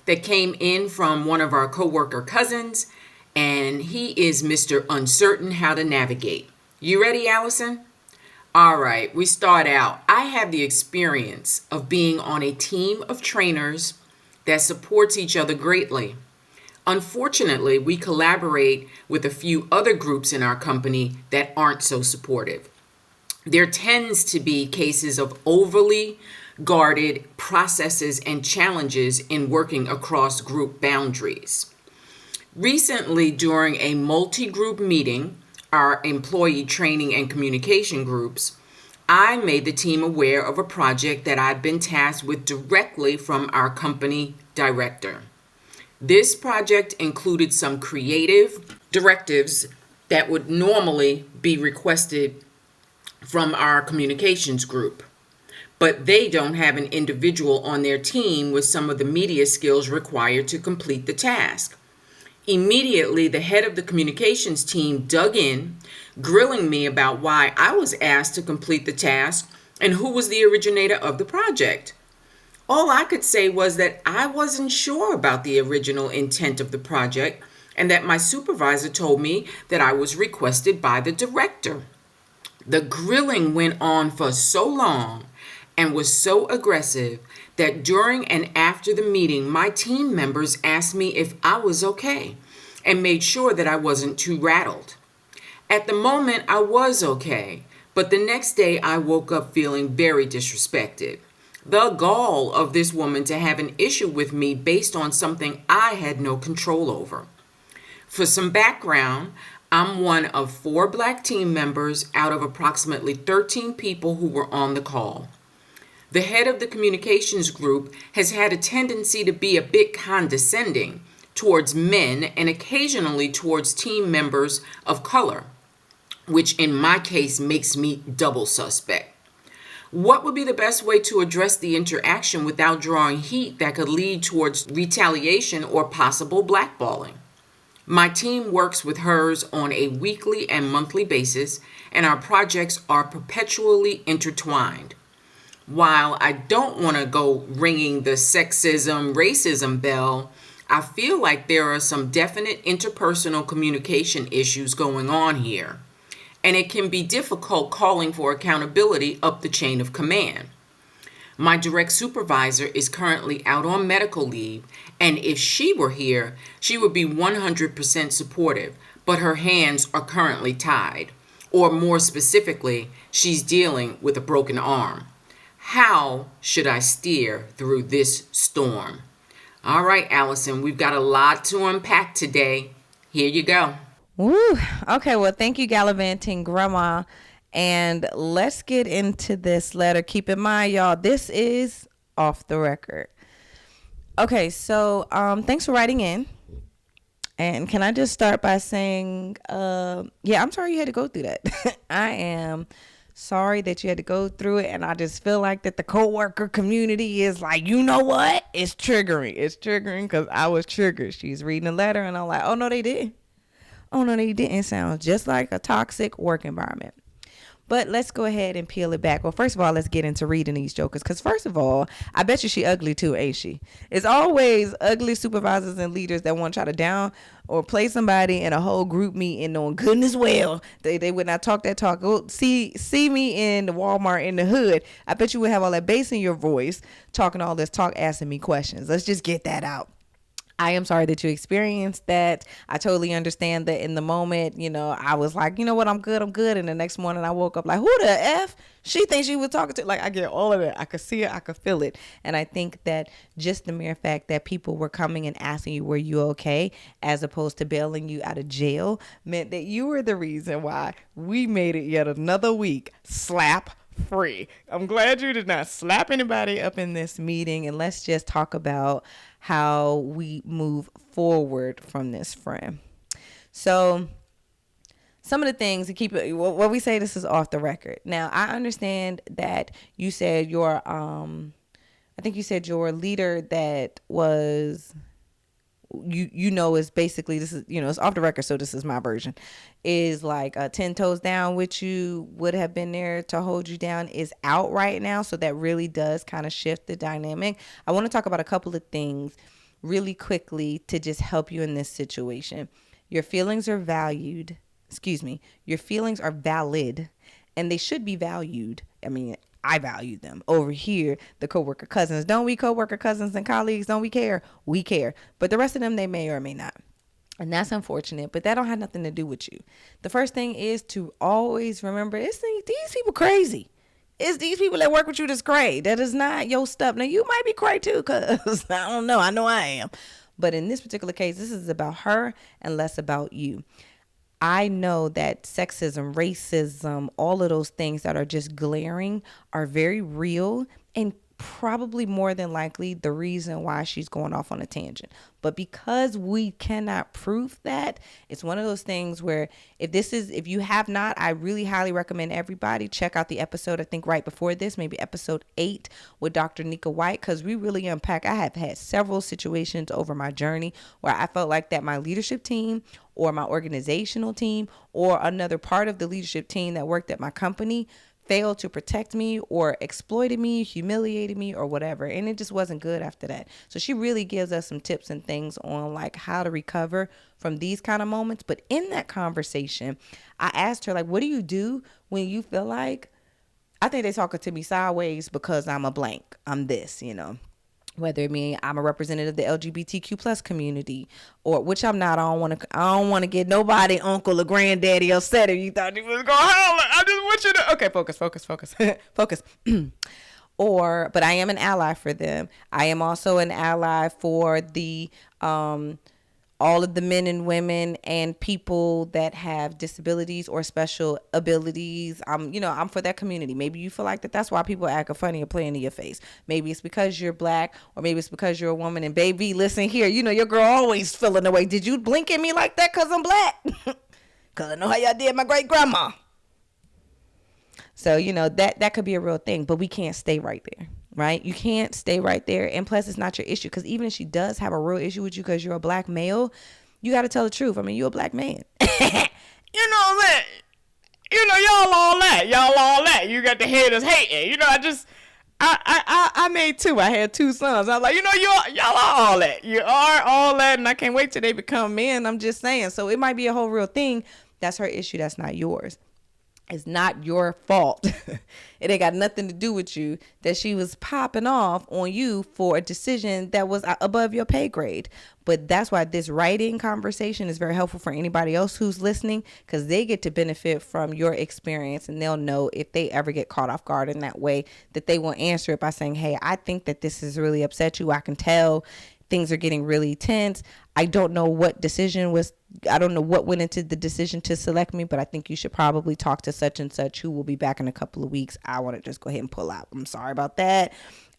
S3: that came in from one of our coworker cousins, and he is Mr. Uncertain How to Navigate. You ready, Allison? All right, we start out. I have the experience of being on a team of trainers that supports each other greatly. Unfortunately, we collaborate with a few other groups in our company that aren't so supportive. There tends to be cases of overly guarded processes and challenges in working across group boundaries. Recently, during a multi-group meeting, our employee training and communication groups, I made the team aware of a project that I've been tasked with directly from our company director. This project included some creative directives that would normally be requested from our communications group, but they don't have an individual on their team with some of the media skills required to complete the task. Immediately, the head of the communications team dug in, grilling me about why I was asked to complete the task and who was the originator of the project. All I could say was that I wasn't sure about the original intent of the project and that my supervisor told me that I was requested by the director. The grilling went on for so long and was so aggressive that during and after the meeting, my team members asked me if I was okay and made sure that I wasn't too rattled. At the moment, I was okay, but the next day I woke up feeling very disrespected. The gall of this woman to have an issue with me based on something I had no control over. For some background, I'm one of 4 Black team members out of approximately 13 people who were on the call. The head of the communications group has had a tendency to be a bit condescending towards men and occasionally towards team members of color, which in my case makes me double suspect. What would be the best way to address the interaction without drawing heat that could lead towards retaliation or possible blackballing? My team works with hers on a weekly and monthly basis, and our projects are perpetually intertwined. While I don't want to go ringing the sexism, racism bell, I feel like there are some definite interpersonal communication issues going on here, and it can be difficult calling for accountability up the chain of command. My direct supervisor is currently out on medical leave, and if she were here, she would be 100% supportive, but her hands are currently tied. Or more specifically, she's dealing with a broken arm. How should I steer through this storm? All right, Allison, we've got a lot to unpack today. Here you go.
S1: Woo. Okay, well, thank you, Gallivanting Grandma. And let's get into this letter. Keep in mind, y'all, this is off the record. Okay, so thanks for writing in. And can I just start by saying, yeah, I'm sorry you had to go through that. I am sorry that you had to go through it. And I just feel like that the coworker community is like, you know what? It's triggering. It's triggering because I was triggered. She's reading a letter and I'm like, oh, no, they didn't. Oh, no, they didn't. Sound just like a toxic work environment. But let's go ahead and peel it back. Well, first of all, let's get into reading these jokers. Because first of all, I bet you she ugly too, ain't she? It's always ugly supervisors and leaders that want to try to down or play somebody in a whole group meeting knowing goodness well they would not talk that talk. Go see me in the Walmart in the hood. I bet you would have all that bass in your voice talking all this talk, asking me questions. Let's just get that out. I am sorry that you experienced that. I totally understand that in the moment, I was like, you know what, I'm good. And the next morning I woke up like, who the F? She thinks she was talking to. Like, I get all of it. I could see it. I could feel it. And I think that just the mere fact that people were coming and asking you, were you okay? As opposed to bailing you out of jail meant that you were the reason why we made it yet another week slap free. I'm glad you did not slap anybody up in this meeting. And let's just talk about how we move forward from this, friend. So some of the things to keep it, what we say, this is off the record. Now, I understand that you said I think you said your leader that was, is basically, this is, it's off the record. So this is my version, is like 10 toes down, which you would have been there to hold you down, is out right now. So that really does kind of shift the dynamic. I want to talk about a couple of things really quickly to just help you in this situation. Your feelings are valued. Your feelings are valid and they should be valued. I mean, I value them. Over here, the coworker cousins, don't we, coworker cousins and colleagues, don't we care? We care. But the rest of them, they may or may not. And that's unfortunate, but that don't have nothing to do with you. The first thing is to always remember, these people crazy. It's these people that work with you that's crazy. That is not your stuff. Now, you might be crazy too, because I don't know. I know I am. But in this particular case, this is about her and less about you. I know that sexism, racism, all of those things that are just glaring are very real and probably more than likely the reason why she's going off on a tangent. But because we cannot prove that, it's one of those things where if you have not, I really highly recommend everybody check out the episode, I think right before this, maybe episode 8 with Dr. Nika White, because we really unpack. I have had several situations over my journey where I felt like that my leadership team or my organizational team or another part of the leadership team that worked at my company failed to protect me or exploited me, humiliated me, or whatever. And it just wasn't good after that. So she really gives us some tips and things on like how to recover from these kind of moments. But in that conversation, I asked her, like, what do you do when you feel like, I think they're talking to me sideways because I'm a blank, I'm this, whether it mean I'm a representative of the LGBTQ plus community, or which I'm not. I don't want to get nobody uncle or granddaddy upset if you thought you was going to holler. I just want you to, okay, focus. But I am an ally for them. I am also an ally for the all of the men and women and people that have disabilities or special abilities. I'm for that community. Maybe you feel like that's why people act funny or playing in your face. Maybe it's because you're black, or maybe it's because you're a woman. And baby, listen here, your girl always feeling the way. Did you blink at me like that because I'm black? Because I know how y'all did my great grandma. So, that could be a real thing, but we can't stay right there, right? You can't stay right there. And plus, it's not your issue, because even if she does have a real issue with you because you're a black male, you got to tell the truth. I mean, you're a black man.
S4: You know that. Y'all all that. You got the haters hating. I made two. I had two sons. I was like, y'all are all that. You are all that, and I can't wait till they become men. I'm just saying.
S1: So it might be a whole real thing. That's her issue. That's not yours. It's not your fault. It ain't got nothing to do with you that she was popping off on you for a decision that was above your pay grade. But that's why this writing conversation is very helpful for anybody else who's listening, because they get to benefit from your experience, and they'll know if they ever get caught off guard in that way, that they will answer it by saying, hey, I think that this has really upset you. I can tell things are getting really tense. I don't know what went into the decision to select me, but I think you should probably talk to such and such, who will be back in a couple of weeks. I want to just go ahead and pull out. I'm sorry about that.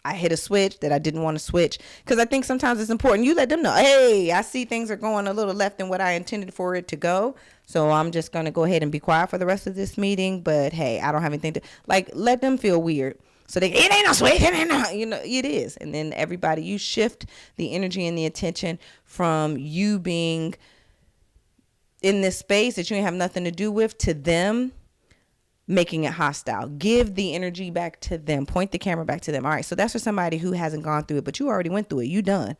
S1: I hit a switch that I didn't want to switch, because I think sometimes it's important. You let them know, hey, I see things are going a little left than what I intended for it to go. So I'm just going to go ahead and be quiet for the rest of this meeting. But hey, I don't have anything to, let them feel weird. So it ain't no switch, it ain't no, it is. And then you shift the energy and the attention from you being in this space that you have nothing to do with, to them making it hostile. Give the energy back to them. Point the camera back to them. All right. So that's for somebody who hasn't gone through it, but you already went through it. You done.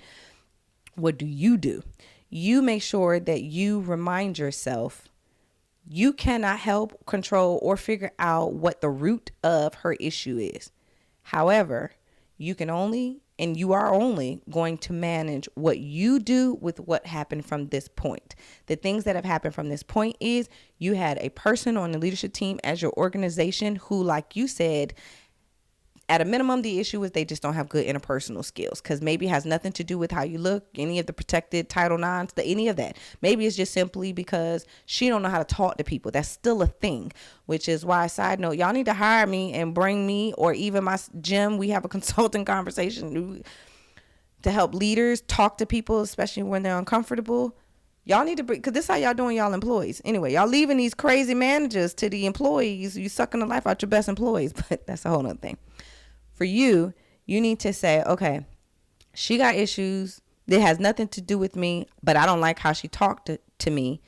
S1: What do? You make sure that you remind yourself you cannot help, control, or figure out what the root of her issue is. However, you are only going to manage what you do with what happened from this point. The things that have happened from this point is you had a person on the leadership team as your organization who, like you said, at a minimum, the issue is they just don't have good interpersonal skills, because maybe it has nothing to do with how you look, any of the protected Title IX, any of that. Maybe it's just simply because she don't know how to talk to people. That's still a thing, which is why, side note, y'all need to hire me and bring me, or even my gym. We have a consulting conversation to help leaders talk to people, especially when they're uncomfortable. Y'all need to bring, because this is how y'all doing y'all employees. Anyway, y'all leaving these crazy managers to the employees. You sucking the life out your best employees, but that's a whole nother thing. For you need to say, okay, she got issues. It has nothing to do with me, but I don't like how she talked to me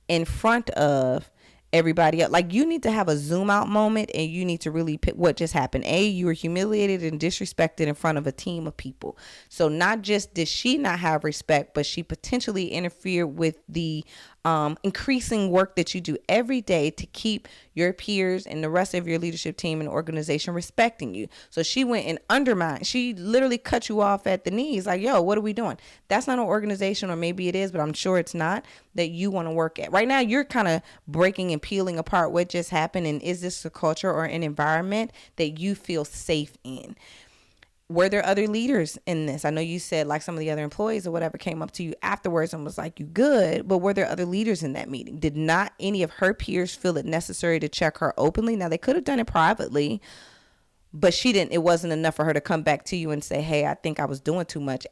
S1: in front of everybody else. Like, you need to have a zoom out moment, and you need to really pick what just happened. You were humiliated and disrespected in front of a team of people. So not just did she not have respect, but she potentially interfered with the increasing work that you do every day to keep your peers and the rest of your leadership team and organization respecting you. So she went and undermined. She literally cut you off at the knees. Like, yo, what are we doing? That's not an organization, or maybe it is, but I'm sure it's not, that you want to work at. Right now, you're kind of breaking and peeling apart what just happened. And is this a culture or an environment that you feel safe in? Were there other leaders in this? I know you said like some of the other employees or whatever came up to you afterwards and was like, you good, but were there other leaders in that meeting? Did not any of her peers feel it necessary to check her openly? Now, they could have done it privately, but she didn't. It wasn't enough for her to come back to you and say, hey, I think I was doing too much.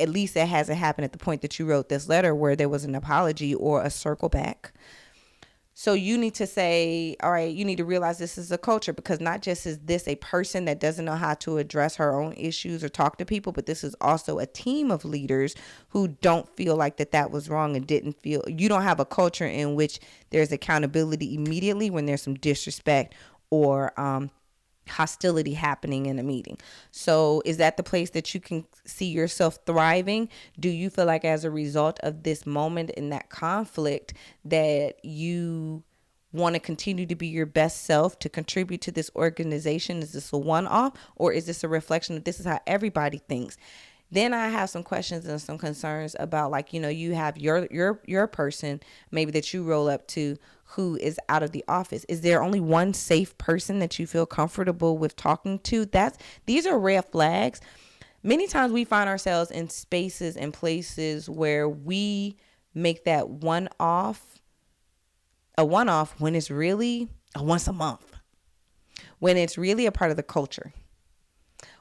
S1: At least it hasn't happened at the point that you wrote this letter where there was an apology or a circle back. So you need to say, all right, you need to realize this is a culture, because not just is this a person that doesn't know how to address her own issues or talk to people, but this is also a team of leaders who don't feel like that was wrong and didn't feel, you don't have a culture in which there's accountability immediately when there's some disrespect or hostility happening in a meeting. So is that the place that you can see yourself thriving? Do you feel like as a result of this moment in that conflict that you want to continue to be your best self to contribute to this organization? Is this a one-off, or is this a reflection of this is how everybody thinks? Then I have some questions and some concerns about, like, you have your person maybe that you roll up to who is out of the office. Is there only one safe person that you feel comfortable with talking to? These are red flags. Many times we find ourselves in spaces and places where we make that one-off when it's really a once a month, when it's really a part of the culture,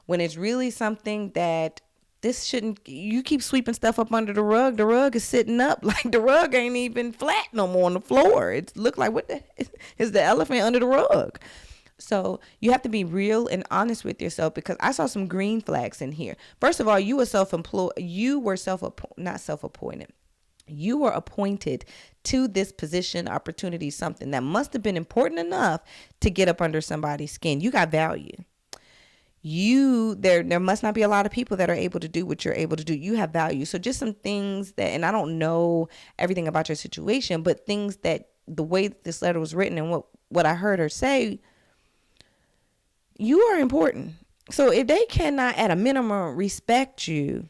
S1: when it's really something that this shouldn't, you keep sweeping stuff up under the rug is sitting up, like the rug ain't even flat no more on the floor. It look like, what is the elephant under the rug? So you have to be real and honest with yourself, because I saw some green flags in here. First of all, you were self-employed. You were not self-appointed. You were appointed to this position, opportunity, something that must have been important enough to get up under somebody's skin. You got value. There must not be a lot of people that are able to do what you're able to do. You have value. So just some things that, and I don't know everything about your situation, but things that the way that this letter was written and what I heard her say, you are important. So if they cannot at a minimum respect you,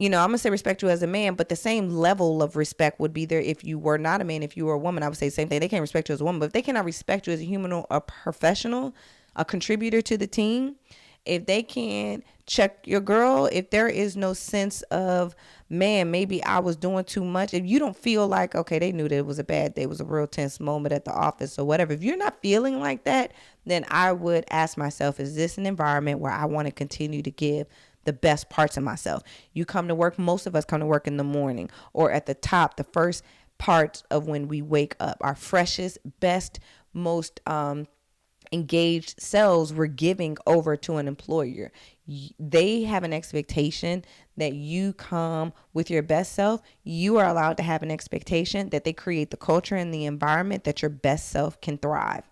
S1: I'm going to say respect you as a man, but the same level of respect would be there if you were not a man. If you were a woman, I would say the same thing. They can't respect you as a woman, but if they cannot respect you as a human or a professional, a contributor to the team, if they can't check your girl, if there is no sense of, man, maybe I was doing too much, if you don't feel like, okay, they knew that it was a bad day, it was a real tense moment at the office or whatever, if you're not feeling like that, then I would ask myself, is this an environment where I want to continue to give the best parts of myself? You come to work, most of us come to work in the morning or at the top, the first parts of when we wake up, our freshest, best, most engaged selves we're giving over to an employer. They have an expectation that you come with your best self. You are allowed to have an expectation that they create the culture and the environment that your best self can thrive.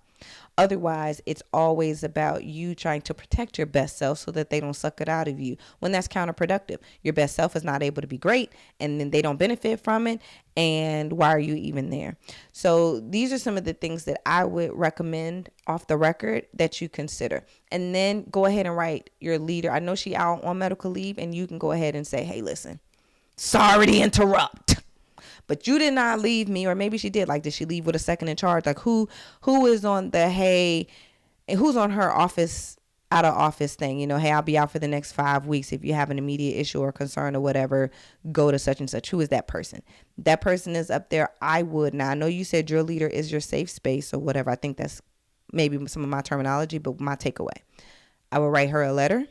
S1: Otherwise, it's always about you trying to protect your best self so that they don't suck it out of you, when that's counterproductive. Your best self is not able to be great, and then they don't benefit from it. And why are you even there? So these are some of the things that I would recommend off the record that you consider. And then go ahead and write your leader. I know she out on medical leave, and you can go ahead and say, hey, listen, sorry to interrupt, but you did not leave me. Or maybe she did. Like, did she leave with a second in charge? Like, who is on the, hey, and who's on her out of office thing? Hey, I'll be out for the next 5 weeks. If you have an immediate issue or concern or whatever, go to such and such. Who is that person? That person is up there. Now, I know you said your leader is your safe space or whatever. I think that's maybe some of my terminology, but my takeaway. I would write her a letter,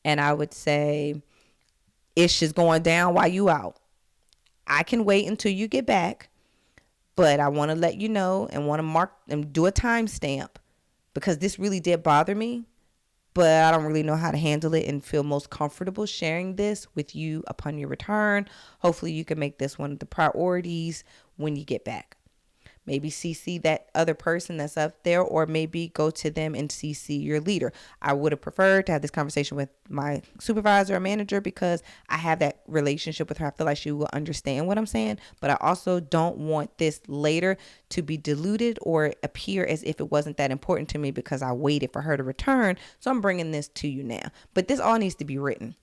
S1: and I would say, ish is going down while you out. I can wait until you get back, but I want to let you know and want to mark and do a timestamp, because this really did bother me, but I don't really know how to handle it and feel most comfortable sharing this with you upon your return. Hopefully you can make this one of the priorities when you get back. Maybe CC that other person that's up there, or maybe go to them and CC your leader. I would have preferred to have this conversation with my supervisor or manager, because I have that relationship with her. I feel like she will understand what I'm saying, but I also don't want this later to be diluted or appear as if it wasn't that important to me because I waited for her to return. So I'm bringing this to you now. But this all needs to be written.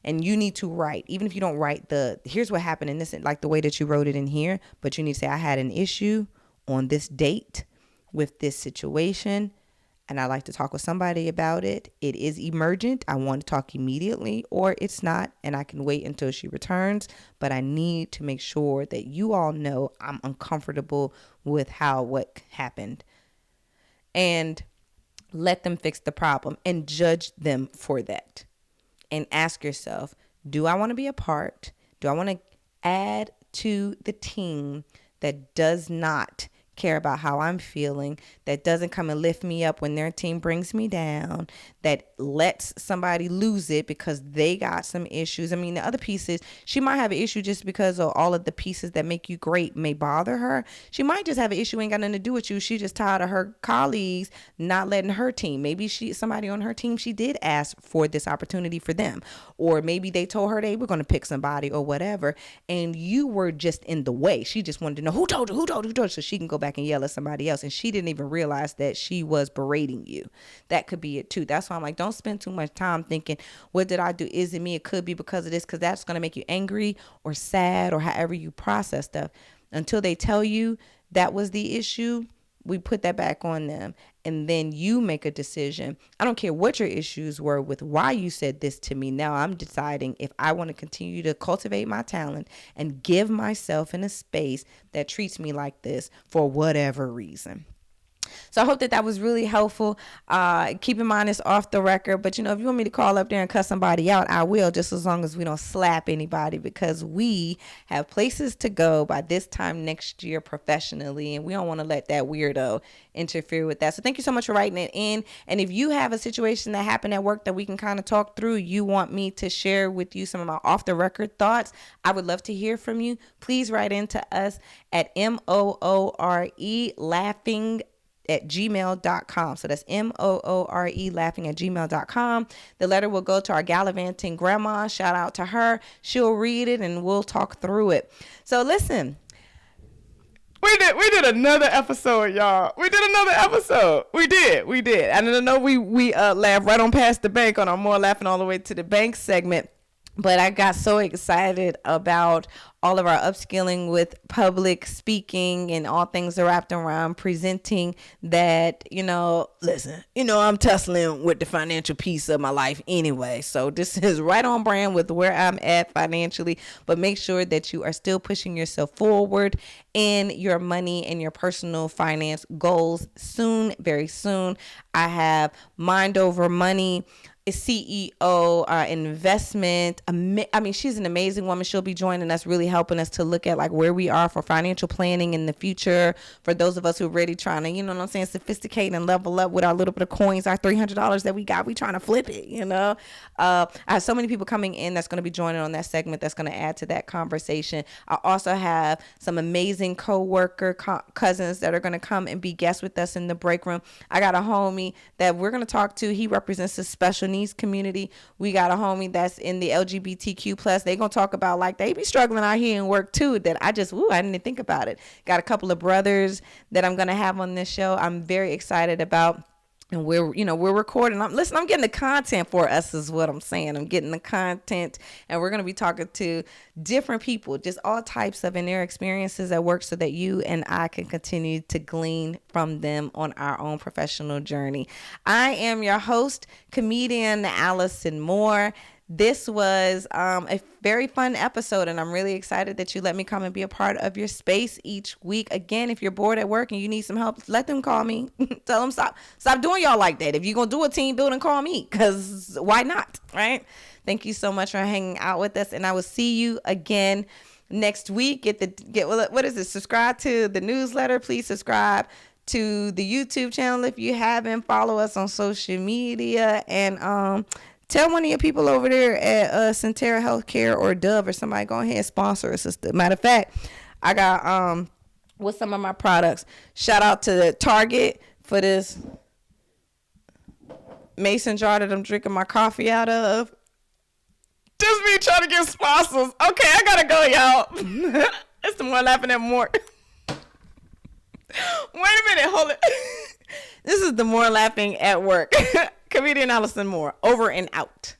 S1: And you need to write, even if you don't write here's what happened in this, like the way that you wrote it in here, but you need to say, I had an issue on this date with this situation, and I'd like to talk with somebody about it. It is emergent. I want to talk immediately, or it's not, and I can wait until she returns, but I need to make sure that you all know I'm uncomfortable with what happened. And let them fix the problem and judge them for that. And ask yourself, do I want to be a part? Do I want to add to the team that does not care about how I'm feeling, that doesn't come and lift me up when their team brings me down, that lets somebody lose it because they got some issues? I mean, the other pieces, she might have an issue just because of all of the pieces that make you great may bother her. She might just have an issue, ain't got nothing to do with you. She just tired of her colleagues not letting her team. Maybe somebody on her team, she did ask for this opportunity for them. Or maybe they told her they were going to pick somebody or whatever, and you were just in the way. She just wanted to know who told her, so she can go back and yell at somebody else, and she didn't even realize that she was berating you. That could be it too. That's why I'm like, don't spend too much time thinking, what did I do? Is it me? It could be because of this, because that's going to make you angry or sad or however you process stuff. Until they tell you that was the issue, we put that back on them, and then you make a decision. I don't care what your issues were with why you said this to me. Now I'm deciding if I want to continue to cultivate my talent and give myself in a space that treats me like this for whatever reason.
S2: So I hope that was really helpful. Keep in mind it's off the record, but if you want me to call up there and cuss somebody out, I will, just as long as we don't slap anybody, because we have places to go by this time next year professionally, and we don't want to let that weirdo interfere with that. So thank you so much for writing it in. And if you have a situation that happened at work that we can kind of talk through, you want me to share with you some of my off the record thoughts, I would love to hear from you. Please write into us at MOORE laughing at gmail.com. So that's MOORE laughing at gmail.com. The letter will go to our gallivanting grandma. Shout out to her. She'll read it and we'll talk through it. So listen.
S4: We did another episode, y'all. We did another episode. We did. And I know we laughed right on past the bank on our More Laughing All the Way to the Bank segment. But I got so excited about all of our upskilling with public speaking and all things wrapped around presenting that, listen, I'm tussling with the financial piece of my life anyway. So this is right on brand with where I'm at financially. But make sure that you are still pushing yourself forward in your money and your personal finance goals soon, very soon. I have Mind Over Money CEO, investment. She's an amazing woman. She'll be joining us, really helping us to look at like where we are for financial planning in the future. For those of us who are really trying to, sophisticate and level up with our little bit of coins, our $300 that we got, we trying to flip it, I have so many people coming in that's going to be joining on that segment that's going to add to that conversation. I also have some amazing co-worker cousins that are going to come and be guests with us in the break room. I got a homie that we're going to talk to. He represents the special needs community. We got a homie that's in the LGBTQ plus. They gonna talk about like they be struggling out here in work too. That I didn't think about it. Got a couple of brothers that I'm gonna have on this show. I'm very excited about. And we're recording. I'm getting the content for us is what I'm saying. I'm getting the content, and we're going to be talking to different people, just all types of in their experiences at work so that you and I can continue to glean from them on our own professional journey. I am your host, comedian Allison Moore. This was a very fun episode, and I'm really excited that you let me come and be a part of your space each week. Again, if you're bored at work and you need some help, let them call me. Tell them stop doing y'all like that. If you're going to do a team building, call me, because why not, right? Thank you so much for hanging out with us, and I will see you again next week. What is it? Subscribe to the newsletter. Please subscribe to the YouTube channel if you haven't. Follow us on social media, and tell one of your people over there at Centera Healthcare or Dove or somebody, go ahead and sponsor us. Matter of fact, I got with some of my products. Shout out to Target for this mason jar that I'm drinking my coffee out of. Just me trying to get sponsors. Okay, I gotta go, y'all. It's the More Laughing at More. Wait a minute, hold it. This is the More Laughing at Work. Comedian Allison Moore, over and out.